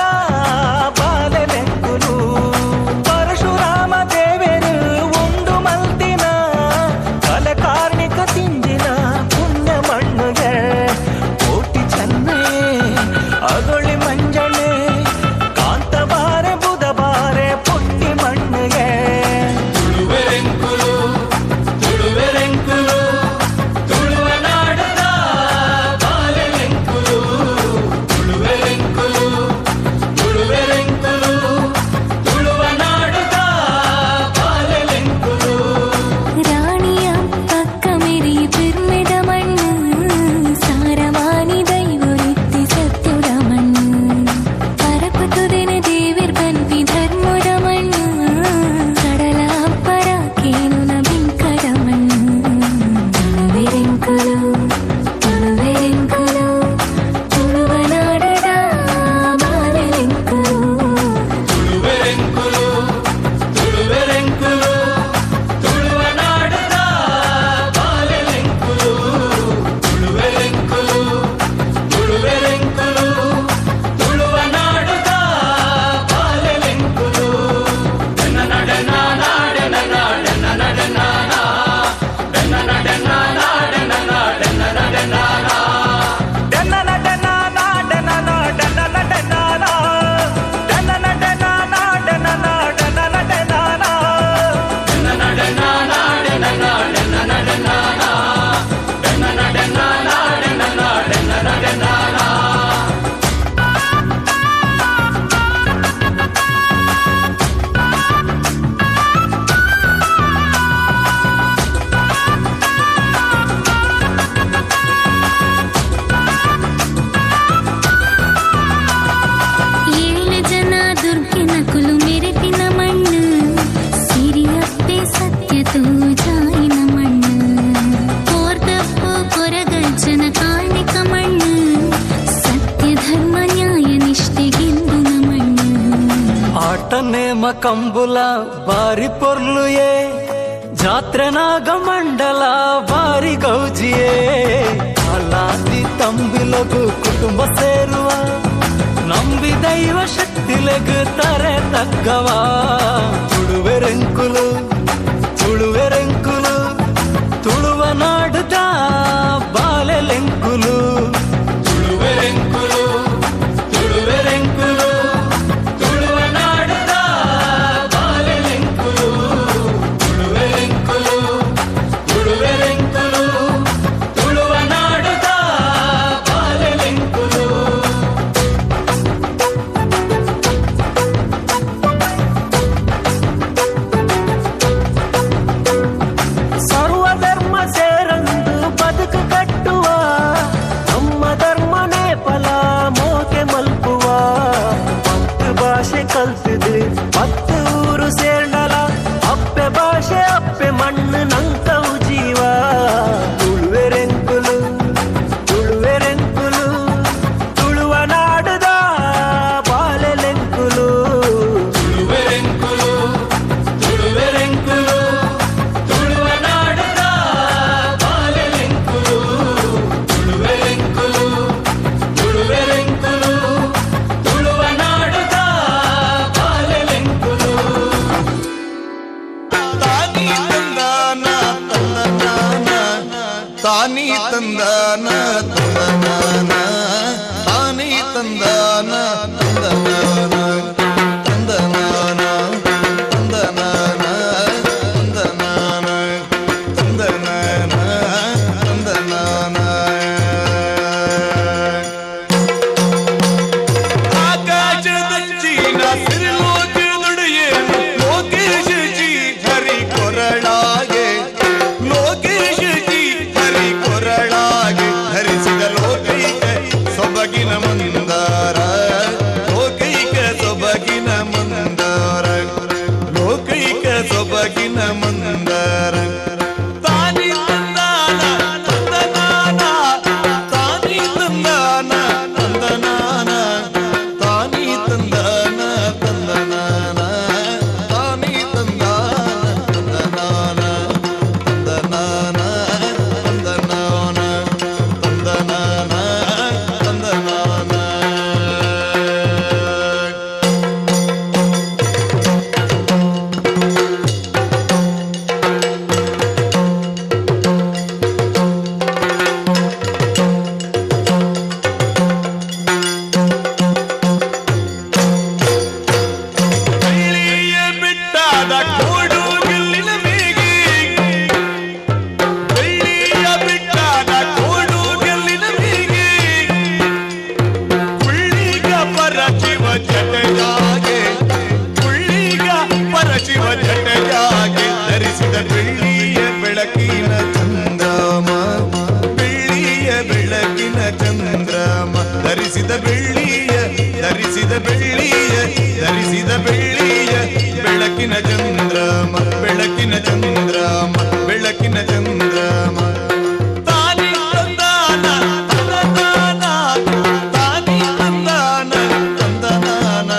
కంబుల బారి పొర్లుయే జాత్ర నాగమండల ಬಾರಿ ಗೌಜಿಯೇ ಅಲಾದಿ ತಂಬಿಲಗು ಕುಟುಂಬ ಸೇರುವ ನಂಬಿ ದೈವ ಶಕ್ತಿಲೆಗು ತಾರೆ ತಗ್ಗವ ತುಳುವೆರೆಂಕುಲು ತುಳುವೆರೆಂಕುಲು ತುಳುವ ನಾಡುದ ಬಾಲೆಲೆಂಕುಲು ತುಳುವೆರೆಂಕುಲು ತುಳುವೆರೆಂಕುಲು ತುಳುವ ನಾಡುದ ಬಾಲೆಲೆಂಕುಲು ತುಳುವೆರೆಂಕುಲು ತುಳುವೆರೆಂಕುಲು ತುಳುವ ನಾಡುದ ಬಾಲೆಲೆಂಕುಲು ಸರ್ವಧರ್ಮ ಸೇರಂದು ಬದುಕು ಕಟ್ಟುವ ನಮ್ಮ ಧರ್ಮನೇ ಫಲ ಮೋಕೆ ಮಲ್ಪುವ ಪತ್ತು ಭಾಷೆ ಕಲ್ತಿದೆ 10 ಊರು ಸೇರ್ನಲ ಅಪ್ಪೆ ಭಾಷೆ ಅಪ್ಪೆ ಮಣ್ಣು ನಂತವು ಜೀವ ತುಳುವೆರೆಂಕುಲು ತುಳುವೆರೆಂಕುಲು ತುಳುವ ನಾಡುದ ಬಾಲೆಲೆಂಕುಲು ತುಳುವೆರೆಂಕುಲು ತುಳುವೆರೆಂಕುಲು ತುಳುವ ನಾಡುದ ಬಾಲೆಲೆಂಕುಲು ತುಳುವೆರೆಂಕುಲು ತುಳುವೆರೆಂಕುಲು ತುಳುವ ನಾಡುದ ಬಾಲೆಲೆಂಕುಲು ತಾನಿ ತಂದಾನ ತಂದನಾನ ತಾನಿ ತಂದಾನ ತಂದನಾನ ತಂದನಾನ ತಂದನಾನ ತಂದನಾನ ತಂದನಾನ ತಂದನಾನ ಆಕಾಶದಚ್ಚಿನ ಸಿರಿಲೋಕದೊಡೆಯೇ ಲೋಕೇಶ ಜಿ ಹರಿ ಕೊರಳಾಗೆ ಲೋಕೇಶ ಜಿ ಹರಿ ಕೊರಳಾಗೆ ಧರಿಸಿದ ಲೋಕೈಕ ಸೊಬಗಿನ ಮಂದಾರ ಲೋಕೈಕ ಸೊಬಗಿನ ಮಂದಾರ ಲೋಕೈಕ ಸೊಬಗಿನ ಮಂದಾರ ತಾನಿ ತಂದಾನ ತಂದನಾನ ತಾನಿ ತಂದಾನ ತಂದನಾನ ತಾನಿ ತಂದಾನ ತಂದನಾನ ತಾನಿ ತಂದಾನ ತಂದನಾನ ತಂದನಾನ ತಂದನಾನ ತಂದನಾನ ತಂದನಾನ ಬೆಳ್ಳಿಯ ಬಿಟ್ಟಾದ ಕೋಡು ಗೆಲ್ಲಿನ ಮೇಗೆ ಬೆಳ್ಳಿಯ ಬಿಟ್ಟಾದ ಕೋಡು ಗೆಲ್ಲಿನ ಮೇಗೆ ಕುಳ್ಳಿಗ ಪರಶಿವ ಜಟೆಯಾಗೆ ಕುಳ್ಳಿಗ ಪರಶಿವ ಜಟೆಯಾಗೆ ಧರಿಸಿದ ಬೆಳ್ಳಿಯ ಬೆಳಕಿನ ಚಂದ್ರಮ ಬೆಳ್ಳಿಯ ಬೆಳಕಿನ ಚಂದ್ರಮ ಧರಿಸಿದ ಬೆಳ್ಳಿಯ ಧರಿಸಿದ ಬೆಳ್ಳಿಯ ಧರಿಸಿದ ಬೆಳ್ಳಿಯ ಬೆಳಕಿನ ಚಂದ್ರಮ ಬೆಳಕಿನ ಚಂದ್ರಮ ಬೆಳಕಿನ ಚಂದ್ರಮ ತಾನಿ ತಂದಾನ ತಂದನಾನ ತಾನಿ ತಂದಾನ ತಂದನಾನ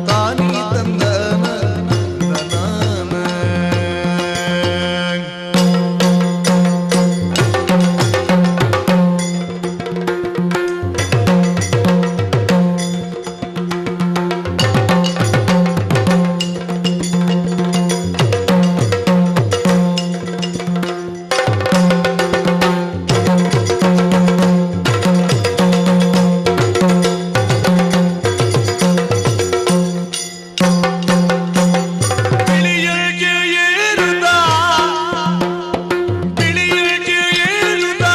ತಾನಿ ತಂದಾನ ತಂದನಾನ ಬಿಳಿಯಗೆ ಏರುದ ಬಿಳಿಯಗೆ ಏರುದ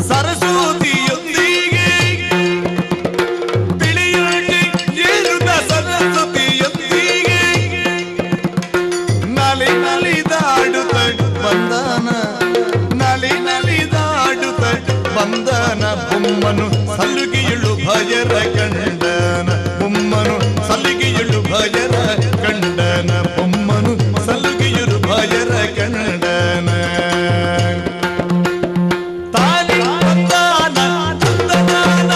ಸರಸ್ವತಿಯೊಂದಿಗೆ ಬಿಳಿಯಗೆ ಏರುದ ಸರಸ್ವತಿಯೊಂದಿಗೆ ನಲಿ ನಲಿದಾಡುತ್ತ ಬಂದನ ನಲಿ ನಲಿದಾಡುತ್ತ ಬಂದನ ಬೊಮ್ಮನು ಸಲುಗಿಯಳು ಭಯರ ಕಂಡನ ಬೊಮ್ಮನು ಸಲುಗಿಯಳು ಭಯರ ಕಂಡನ ಬೊಮ್ಮನು ಸಲುಗಿಯಳು ಭಯರ ಕಂಡನ ತಾನಿ ತಂದಾನ ತಂದನಾನ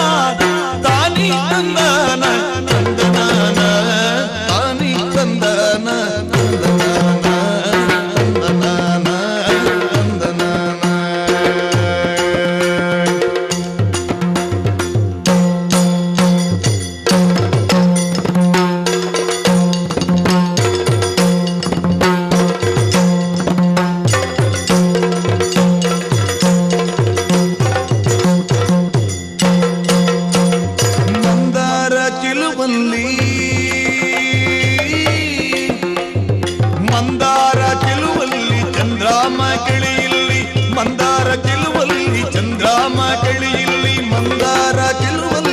ತಾನಿ ತಂದಾನ ತಂದನಾನ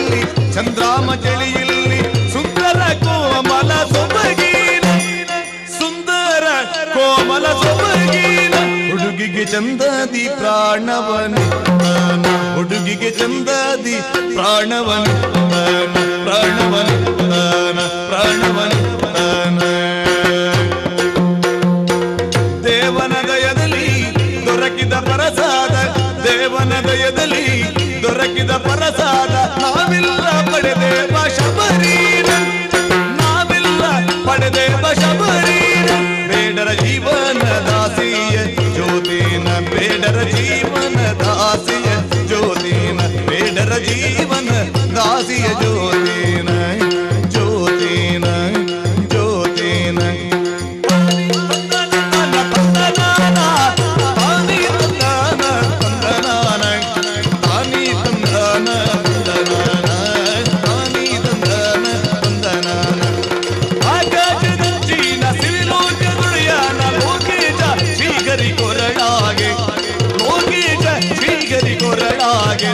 ದಯದಲ್ಲಿ ಚಂದ್ರಾಮ ಚಳಿಯಲ್ಲಿ ಸುಂದರ ಕೋಮಲ ಸೊಬಗಿನ ಸುಂದರ ಕೋಮಲ ಸೊಬಗಿನ ಹುಡುಗಿಗೆ ಚಂದದಿ ಪ್ರಾಣವನು ಹುಡುಗಿಗೆ ಚಂದದಿ ಪ್ರಾಣವನು ಪ್ರಾಣವನು ಪ್ರಾಣವನು ದೇವನ ದಯದಲ್ಲಿ ದೊರಕಿದ ಪ್ರಸಾದ ದೇವನ ದಯದಲ್ಲಿ ದೊರಕಿದ ಪ್ರಸಾದ ನಾವಿಲ್ಲ ಪಡೆದೇವ ಶಬರೀನ ನಾವಿಲ್ಲ ಪಡೆದೇವ ಶಬರೀನ ಬೇಡರ ಜೀವನ ದಾಸಿಯ ಜ್ಯೋತಿನ ಬೇಡರ ಜೀವನ ದಾಸಿಯ ಜ್ಯೋತಿನ ಬೇಡರ ಜೀವನ ದಾಸಿಯ ಜ್ಯೋತಿನ ಜ್ಯೋತಿನ ಜ್ಯೋತಿನ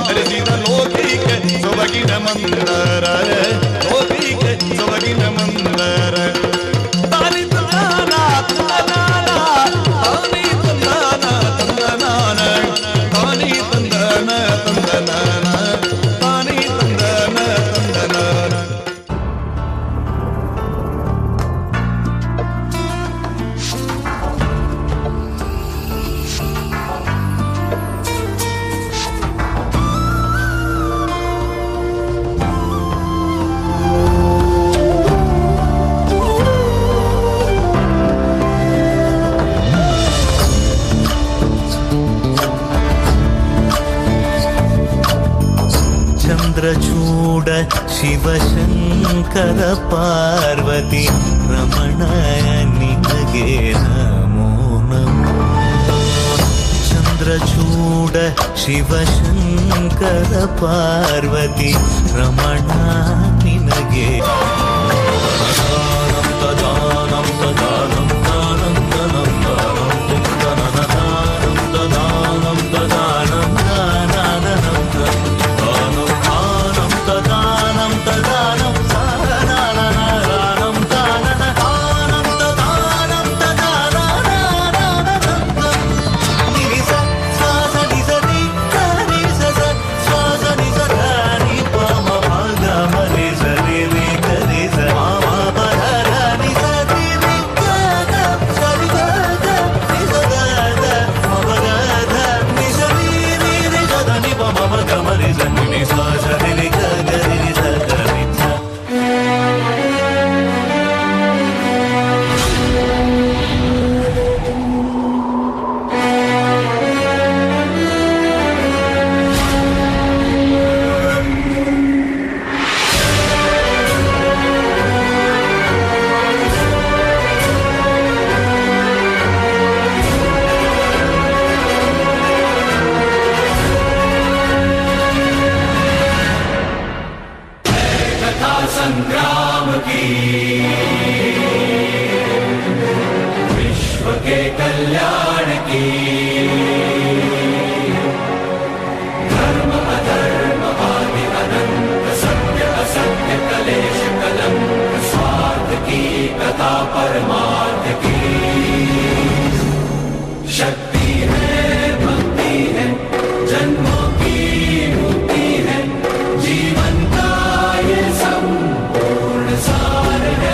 ಧರಿಸಿದ ಲೋಕಿಕ ಸೊಬಗಿನ ಮಂದರ ಲೋಕಿಕ ಸೊಬಗಿನ ಮಂದರ ತಾನಿ ತಂದಾನ ತಂದನಾನ ತಾನಿ ತಂದಾನ ತಂದನಾನ ತಾನಿ ತಂದಾನ ತಂದನಾನ ತಾನಿ ತಂದಾನ ತಂದನಾನ ಚಂದ್ರಚೂಡ ಶಿವಶಂಕರ ಪಾರ್ವತಿ ರಮಣ ನಿನಗೆ ನಮೋ ನಮೋ ಚಂದ್ರಚೂಡ ಶಿವಶಂಕರ ಪಾರ್ವತಿ ರಮಣ ನಿನಗೆ ದಾನಂ ದಾನಂ ದಾನಂ ದಾನಂ ದಾನಂ ದಾನಂ संग्राम की विश्व के कल्याण की धर्म अधर्म आदि अनंत सत्य असत्य कलेश कलंक स्वार्थ की कथा परमार्थ की शक्ति है भक्ति है जन्मों की मुक्ति है जीवन का ये संपूर्ण सार है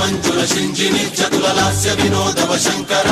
మంజుల శింజిని చతుల లాస్య వినోదవ శంకర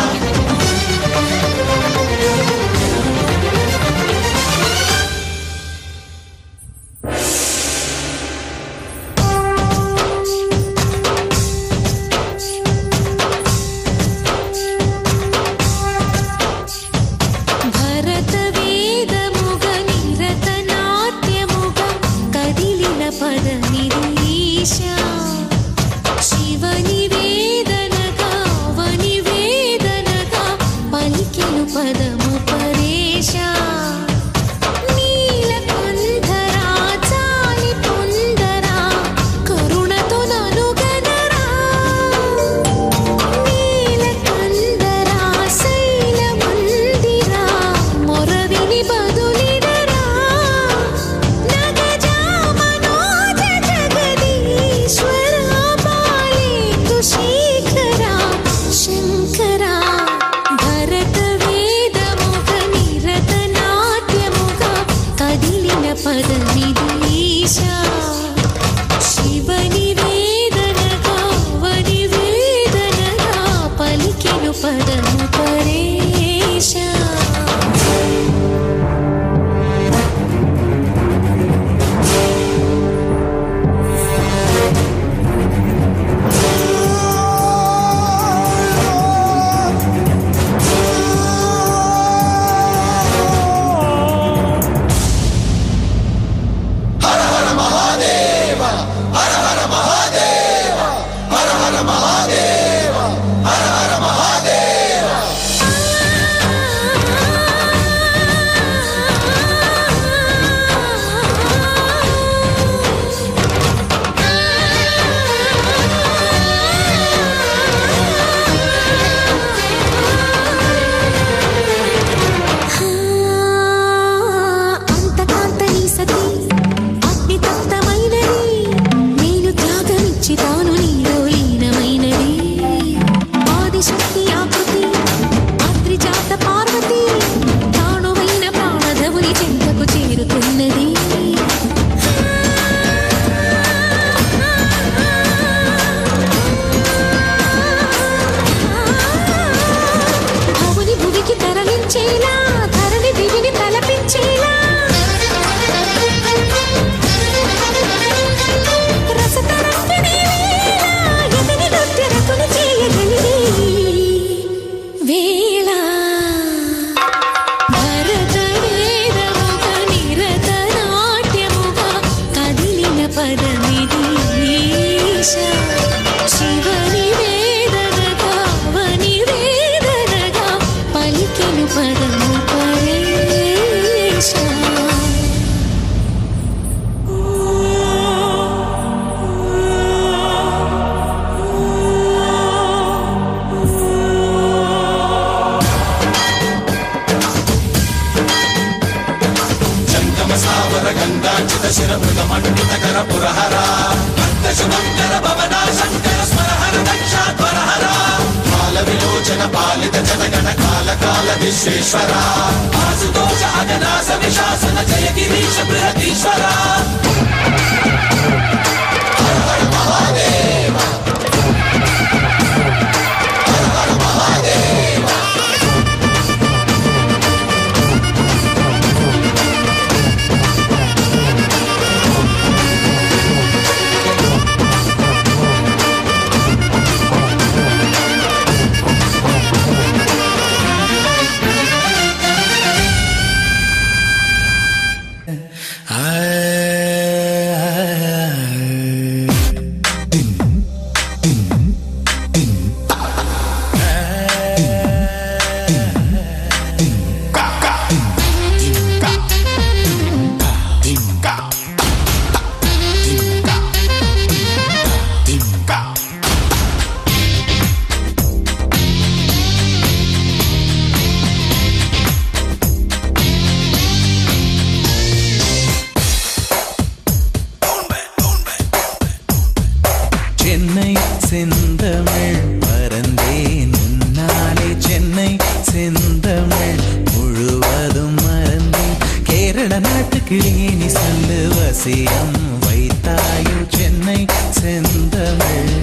வசியம் வைத்தாயு சென்னை செந்தமிழ்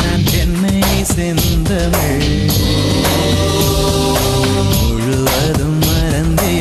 நான் சென்னை செந்தமிழ் முழுவதும் மறந்தே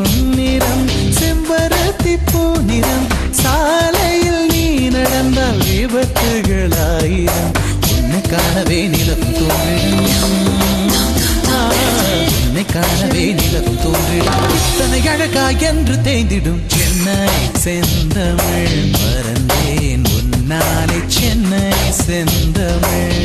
உன்னிறம் செம்பருத்தி பூநிறம் சாலையில் நீ நடந்தால் விபத்துகளாயிரம் உன்னை காணவே நிலவும் தோன்றிடும் உன்னை காணவே நிலவும் தோன்றிடும் இத்தனை அழகா என்று தேய்ந்திடும் சென்னை செந்தமிழ் மறந்தேன் உன்னாலே சென்னை செந்தமிழ்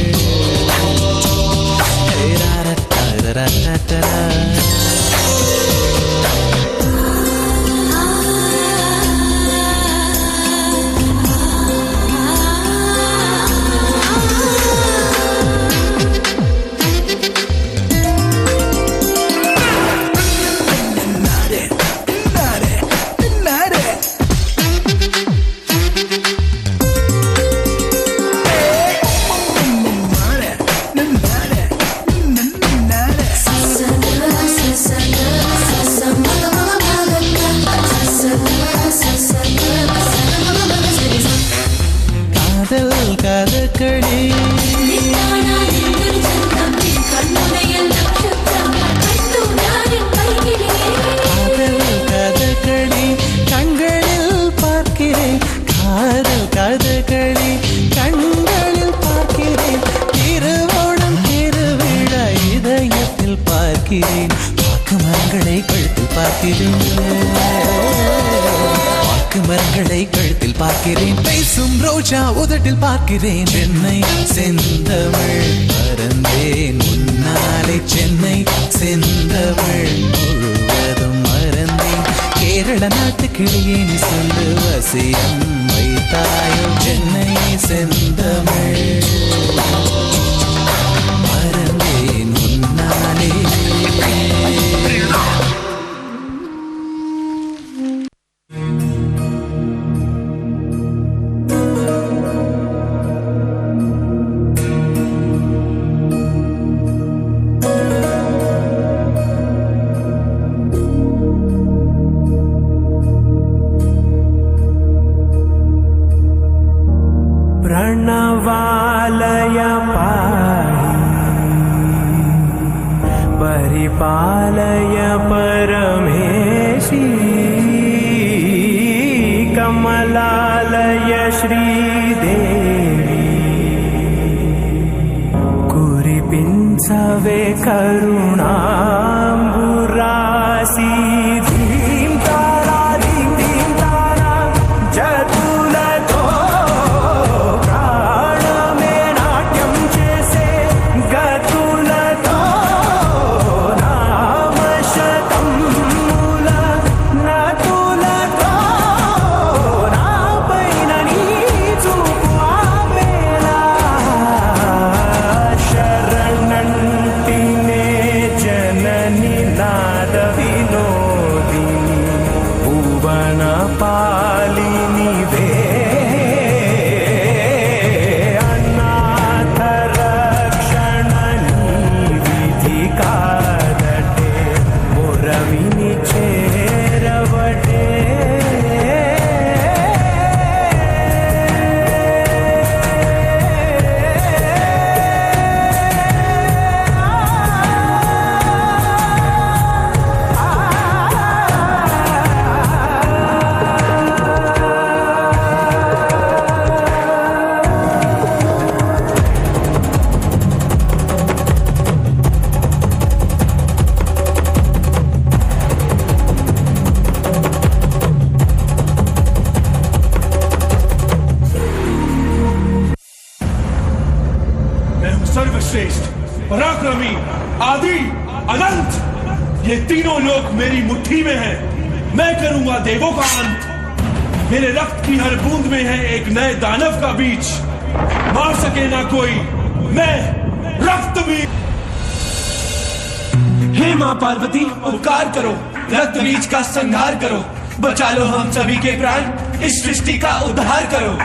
கதகளி கதகளி கண்களில் பார்க்கிறேன் காதல் கதகளி கண்களில் பார்க்கிறேன் திருவோணம் திருவிழா இதயத்தில் பார்க்கிறேன் வாக்கு மரங்களை கழுத்தில் பார்க்கிறேன் மரங்களை கழுத்தில் பார்க்கிறேன் பேசும் ரோஜா உதட்டில் பார்க்கிறேன் சென்னை செந்தமிழ் மறந்தேன் உன்னாலே சென்னை செந்தமிழ் முழுவதும் மறந்தேன் கேரள நாட்டு கிளியே நீ சொல்லு வசியம் வைத்தாயோ சென்னை செந்தமிழ் மறந்தேன் உன்னாலே प्रणवालय पाहि परिपालय परमेशी कमलालय श्रीदेवी कुरिपिंचवे करुणाम्बुरासी धीं तारा धीं धीं तारा जतुलतो सर्वश्रेष्ठ, पराक्रमी, आदि, अनंत, ये तीनों लोक मेरी मुट्ठी में हैं। मैं करूंगा देवों का अंत। मेरे रक्त की हर बूंद में है एक नए दानव का बीज। मार सके ना कोई, मैं रक्त भी। हे मां पार्वती, उपकार करो, रक्त बीज का संहार करो, बचा लो हम सभी के प्राण, इस सृष्टि का उद्धार करो।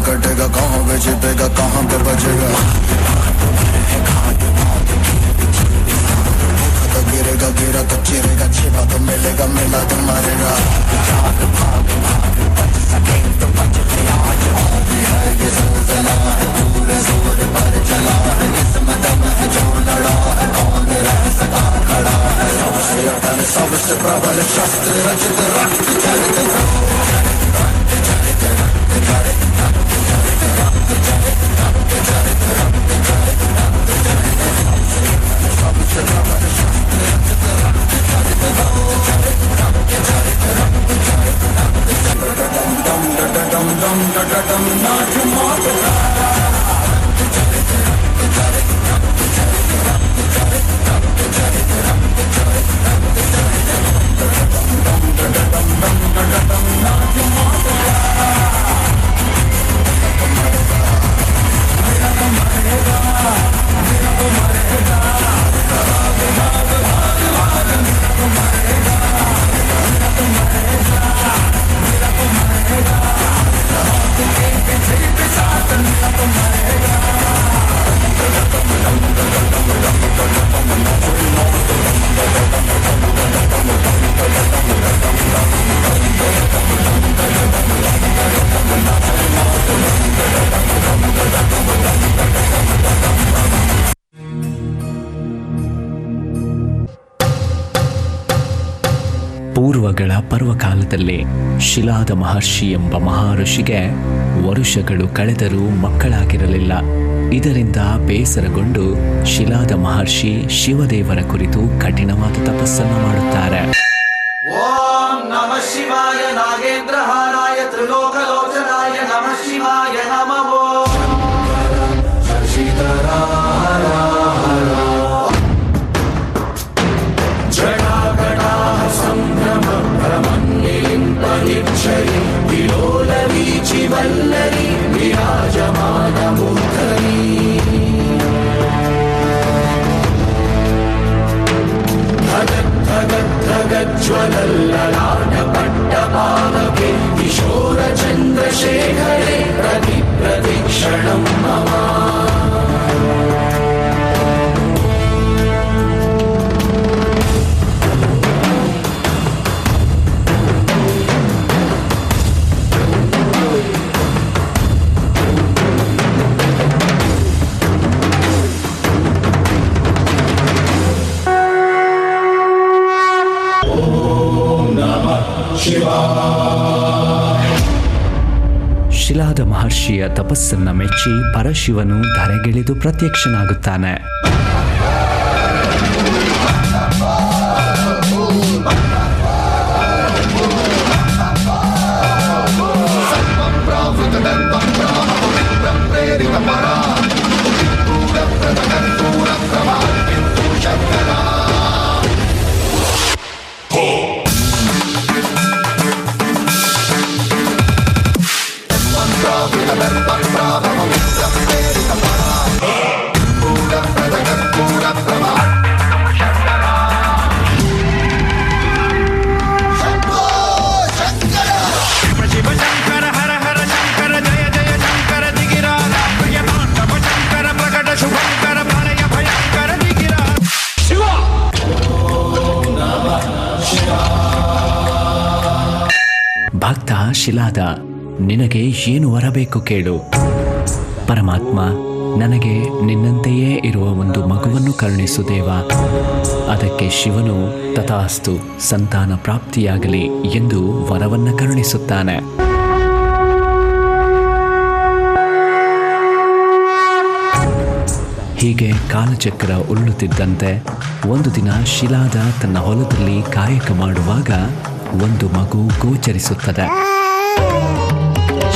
कटेगा कहाँ पे छिपेगा, कहाँ पे बजेगा, तो गिरेगा गिरा तो चिरेगा, छिपा तो मिलेगा, मिला तो मरेगा। सबसे प्रबल शस्त्र रचित रक्त चरित ಪೂರ್ವಗಳ ಪರ್ವಕಾಲದಲ್ಲಿ ಶಿಲಾದ ಮಹರ್ಷಿ ಎಂಬ ಮಹರ್ಷಿಗೆ ವರುಷಗಳು ಕಳೆದರೂ ಮಕ್ಕಳಾಗಿರಲಿಲ್ಲ. ಇದರಿಂದ ಬೇಸರಗೊಂಡು ಶಿಲಾದ ಮಹರ್ಷಿ ಶಿವದೇವರ ಕುರಿತು ಕಠಿಣವಾದ ತಪಸ್ಸನ್ನು ಮಾಡುತ್ತಾರೆ. ಓಂ ನಮಃ ಶಿವಾಯ ನಾಗೇಂದ್ರ ಹಾರಾಯ ತ್ರಿಲೋಕಲೋಚನಾಯ ನಮಃ ಶಿವಾಯ ನಮಃ. वल्लरी विराजमान मूर्धनि धगत् धगत् धगज्ज्वलल्ललाट पट्टपावके किशोर चन्द्रशेखरे प्रति प्रतीक्षणं मम. ಶಿಲಾದ ಮಹರ್ಷಿಯ ತಪಸ್ಸನ್ನ ಮೆಚ್ಚಿ ಪರಶಿವನು ಧರೆಗಿಳಿದು ಪ್ರತ್ಯಕ್ಷನಾಗುತ್ತಾನೆ. ಶಿಲಾದ, ನಿನಗೆ ಏನು ವರಬೇಕು ಕೇಳು. ಪರಮಾತ್ಮ, ನನಗೆ ನಿನ್ನಂತೆಯೇ ಇರುವ ಒಂದು ಮಗುವನ್ನು ಕರುಣಿಸು ದೇವ. ಅದಕ್ಕೆ ಶಿವನು ತಥಾಸ್ತು, ಸಂತಾನ ಪ್ರಾಪ್ತಿಯಾಗಲಿ ಎಂದು ವರವನ್ನು ಕರುಣಿಸುತ್ತಾನೆ. ಹೀಗೆ ಕಾಲಚಕ್ರ ಉರುಳುತ್ತಿದ್ದಂತೆ ಒಂದು ದಿನ ಶಿಲಾದ ತನ್ನ ಹೊಲದಲ್ಲಿ ಕಾಯಕ ಮಾಡುವಾಗ ಒಂದು ಮಗು ಗೋಚರಿಸುತ್ತದೆ.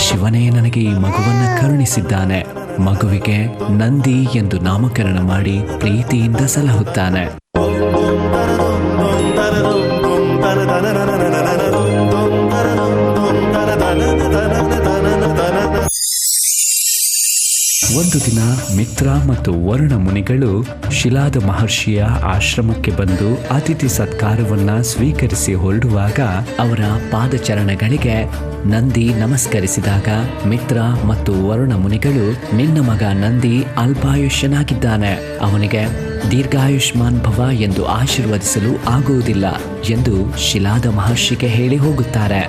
ಶಿವನೇ ನನಗೆ ಈ ಮಗುವನ್ನು ಕರುಣಿಸಿದ್ದಾನೆ. ಮಗುವಿಗೆ ನಂದಿ ಎಂದು ನಾಮಕರಣ ಮಾಡಿ ಪ್ರೀತಿಯಿಂದ ಸಲಹುತ್ತಾನೆ. ಒಂದು ದಿನ ಮಿತ್ರ ಮತ್ತು ವರುಣ ಮುನಿಗಳು ಶಿಲಾದ ಮಹರ್ಷಿಯ ಆಶ್ರಮಕ್ಕೆ ಬಂದು ಅತಿಥಿ ಸತ್ಕಾರವನ್ನ ಸ್ವೀಕರಿಸಿ ಹೊರಡುವಾಗ ಅವರ ಪಾದಚರಣಗಳಿಗೆ ನಂದಿ ನಮಸ್ಕರಿಸಿದಾಗ ಮಿತ್ರ ಮತ್ತು ವರುಣ ಮುನಿಗಳು, ನಿನ್ನ ಮಗ ನಂದಿ ಅಲ್ಪಾಯುಷ್ಯನಾಗಿದ್ದಾನೆ, ಅವನಿಗೆ ದೀರ್ಘಾಯುಷ್ಮಾನ್ ಭವ ಎಂದು ಆಶೀರ್ವದಿಸಲು ಆಗುವುದಿಲ್ಲ ಎಂದು ಶಿಲಾದ ಮಹರ್ಷಿಗೆ ಹೇಳಿ ಹೋಗುತ್ತಾರೆ.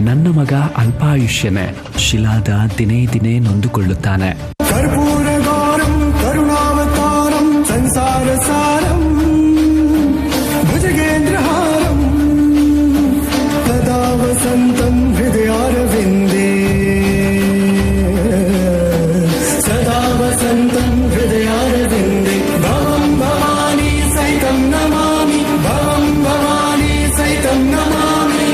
ನನ್ನ ಮಗ ಅಲ್ಪಾಯುಷ್ಯನೇ. ಶಿಲಾದ ದಿನೇ ದಿನೇ ನೊಂದುಕೊಳ್ಳುತ್ತಾನೆ. ಕರ್ಪೂರಗಾರಂ ಕರುಣಾವತಾರಂ ಸಂಸಾರ ಸಾರಂ ಭುಜಗೇಂದ್ರಹಾರಂ ಸದಾ ವಸಂತಂ ಹೃದಯಾರವಿಂದೇ ಸದಾ ವಸಂತಂ ಹೃದಯಾರವಿಂದೇ ಭವಂ ಭವಾನಿ ಸಹಿತಂ ನಮಾಮಿ ಭವಂ ಭವಾನಿ ಸಹಿತಂ ನಮಾಮಿ.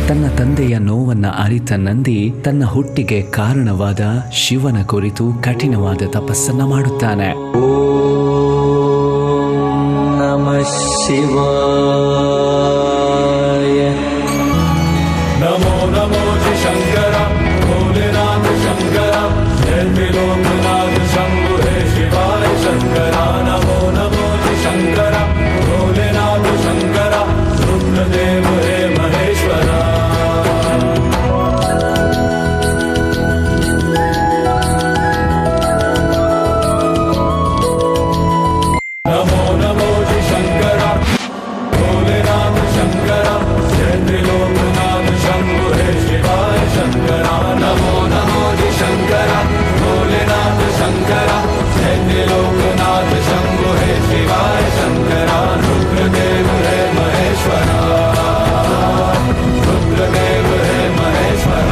ತನ್ನ ತಂದೆಯ ನೋವನ್ನು ಅರಿತ ನಂದಿ ತನ್ನ ಹುಟ್ಟಿಗೆ ಕಾರಣವಾದ ಶಿವನ ಕುರಿತು ಕಠಿಣವಾದ ತಪಸ್ಸನ್ನ ಮಾಡುತ್ತಾನೆ. ಓಂ ನಮಃ ಶಿವಾಯ. ನಮೋ ನಮೋ ಶಂಕರ ಭೋಲೆನಾಥ ಶಂಕರ ಜಯ ತ್ರಿಲೋಕನಾಥ ಶಂಭು ಹೇ ಶಿವಾಯ ಶಂಕರ. ನಮೋ ನಮೋ ಶಂಕರ ಭೋಲೆನಾಥ ಶಂಕರ ರುದ್ರದೇವ ಹೇ ಮಹೇಶ್ವರ. ನಮೋ ನಮೋ ಶಂಕರ ಭೋಲೆನಾಥ ಶಂಕರ ಜಯ ತ್ರಿಲೋಕನಾಥ ಶಂಭು ಹೇ ಶಿವಾಯ ಶಂಕರ. ನಮೋ ನಮೋ ಶಂಕರ ಭೋಲೆನಾಥ ಶಂಕರ ಜಯ ತ್ರಿಲೋಕನಾಥ ಶಂಭು ಹೇ ಶಿವಾಯ ಶಂಕರ. ರುದ್ರದೇವ ಹೇ ಮಹೇಶ್ವರ ರುದ್ರದೇವ ಹೇ ಮಹೇಶ್ವರ.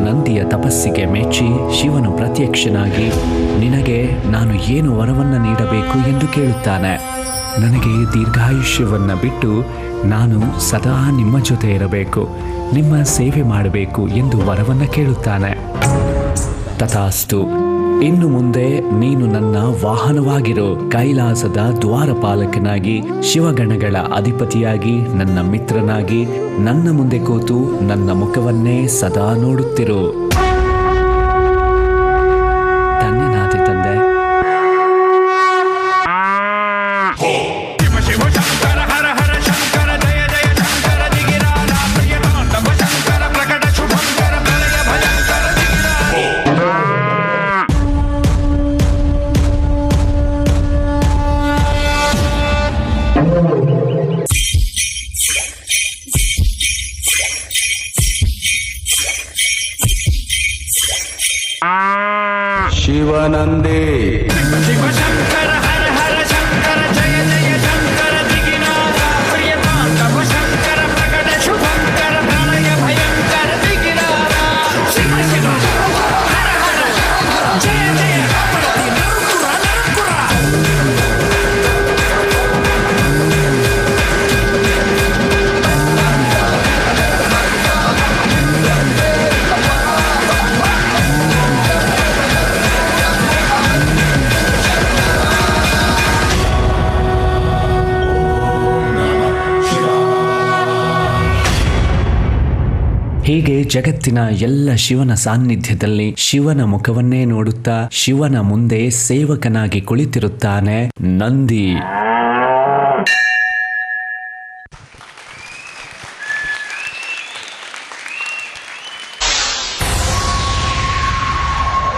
ನಂದಿಯ ತಪಸ್ಸಿಗೆ ಮೆಚ್ಚಿ ಶಿವನು ಪ್ರತ್ಯಕ್ಷನಾಗಿ, ನಿನಗೆ ನಾನು ಏನು ವರವನ್ನು ನೀಡಬೇಕು ಎಂದು ಕೇಳುತ್ತಾನೆ. ನನಗೆ ದೀರ್ಘಾಯುಷ್ಯವನ್ನ ಬಿಟ್ಟು ನಾನು ಸದಾ ನಿಮ್ಮ ಜೊತೆ ಇರಬೇಕು, ನಿಮ್ಮ ಸೇವೆ ಮಾಡಬೇಕು ಎಂದು ವರವನ್ನು ಕೇಳುತ್ತಾನೆ. ತಥಾಸ್ತು, ಇನ್ನು ಮುಂದೆ ನೀನು ನನ್ನ ವಾಹನವಾಗಿರು, ಕೈಲಾಸದ ದ್ವಾರಪಾಲಕನಾಗಿ, ಶಿವಗಣಗಳ ಅಧಿಪತಿಯಾಗಿ, ನನ್ನ ಮಿತ್ರನಾಗಿ ನನ್ನ ಮುಂದೆ ಕೂತು ನನ್ನ ಮುಖವನ್ನೇ ಸದಾ ನೋಡುತ್ತಿರು. ಧನ್ಯನಾದೆ ತಂದೆ. ಶಿವನಂದೇ ಶಿವ ಶಂಕರ ಹರ ಹರ ಶಂಕರ ಜಯ ಜಯ ಶಂಕರ ದಿಗಿನಾಥ ಪ್ರಿಯತಾಂಡವ ಶಂಕರ ಪ್ರಕಟ ಶುಭಂಕರ ಪ್ರಳಯ ಭಯಂಕರ ದಿಗಿನಾಥ. ಶಿವ ಶಿವ ಹರ ಹರ ಜಯ ಜಯ ಗಣಪತಿ ನರಕುರ ನರಕುರ. ಹೀಗೆ ಜಗತ್ತಿನ ಎಲ್ಲ ಶಿವನ ಸಾನ್ನಿಧ್ಯದಲ್ಲಿ ಶಿವನ ಮುಖವನ್ನೇ ನೋಡುತ್ತಾ ಶಿವನ ಮುಂದೆ ಸೇವಕನಾಗಿ ಕುಳಿತಿರುತ್ತಾನೆ ನಂದಿ.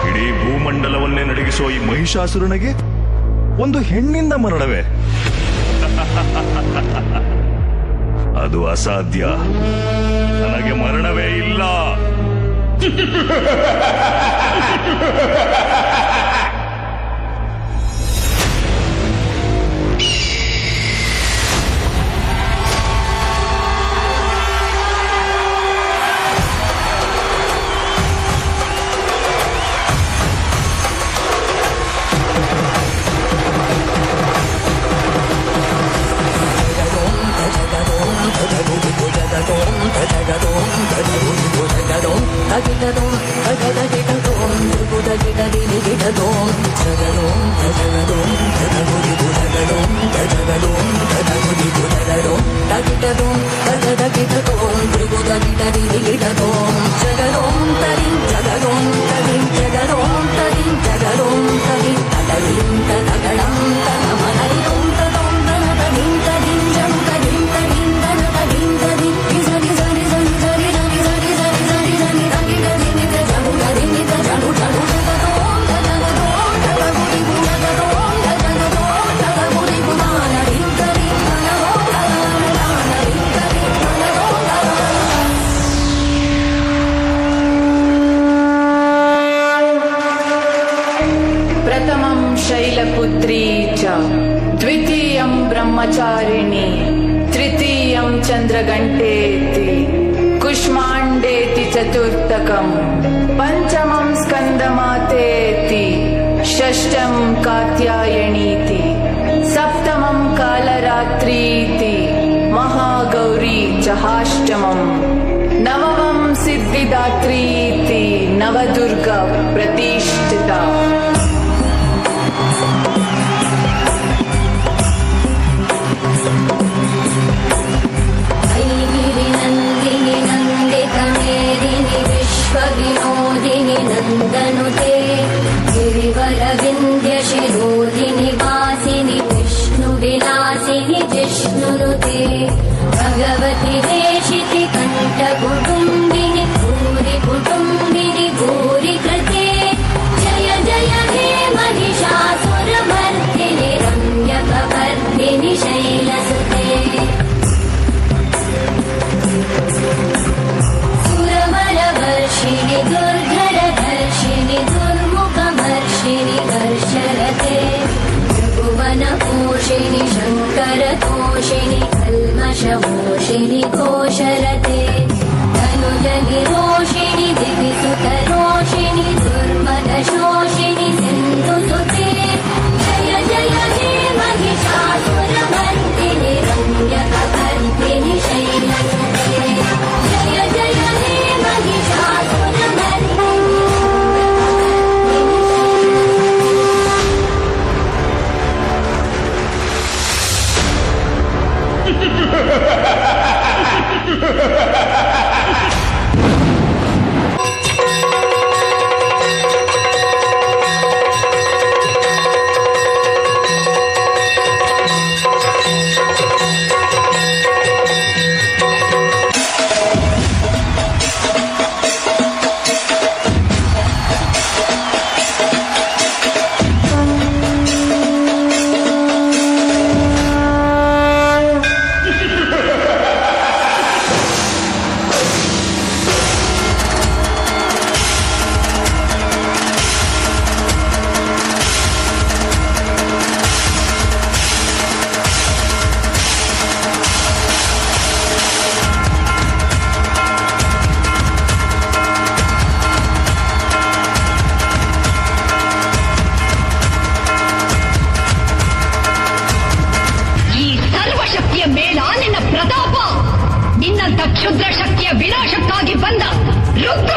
ಇಡೀ ಭೂಮಂಡಲವನ್ನೇ ನಡಗಿಸೋ ಈ ಮಹಿಷಾಸುರನಿಗೆ ಒಂದು ಹೆಣ್ಣಿಂದ ಮರಣವೇ? ಅದು ಅಸಾಧ್ಯ. ನನಗೆ ಮರಣವೇ ಇಲ್ಲ. शैलपुत्री च द्वितीयं ब्रह्मचारिणी तृतीयं चन्द्रघण्टेति कुष्माण्डेति चतुर्थकं पञ्चमं स्कन्दमातेति षष्ठं कात्यायनीति सप्तमं कालरात्रीति महागौरी च नवमं सिद्धिदात्रीति नवदुर्गा प्रतिष्ठिता। नंदिनी नंदितमेदिनी विश्वविनोदिनी नंदनुते गिरिवर विंध्य शिरोदिनी वासिनी विष्णुविलासिनी जिष्णुनुते भगवती देशिति कंठ कुटुंबिनी भूरि कुटुंबिनी भूरि कृते जय जय हे महिषासुरमर्दिनि रम्यकवर्दिनि शैलसुते सुरवरवर्षिणि दुर्धरधर्षिणि दुर्मुखमर्षिणि वर्षरते त्रिभुवनपोषिणि शङ्करतोषिणि कल्मषमोषिणि घोषरते धनुजगिरोषिणि दिविसुतरोषिणि दुर्मदशोषिणि सिन्धुसुते जय जय हे महिषासुरमर्दिनि रम्यकवर्दिनि शैलसुते जय जय हे महिषासुरमर्दिनि ಕ್ಷುದ್ರ ಶಕ್ತಿಯ ವಿನಾಶಕ್ಕಾಗಿ ಬಂದ ರುದ್ರ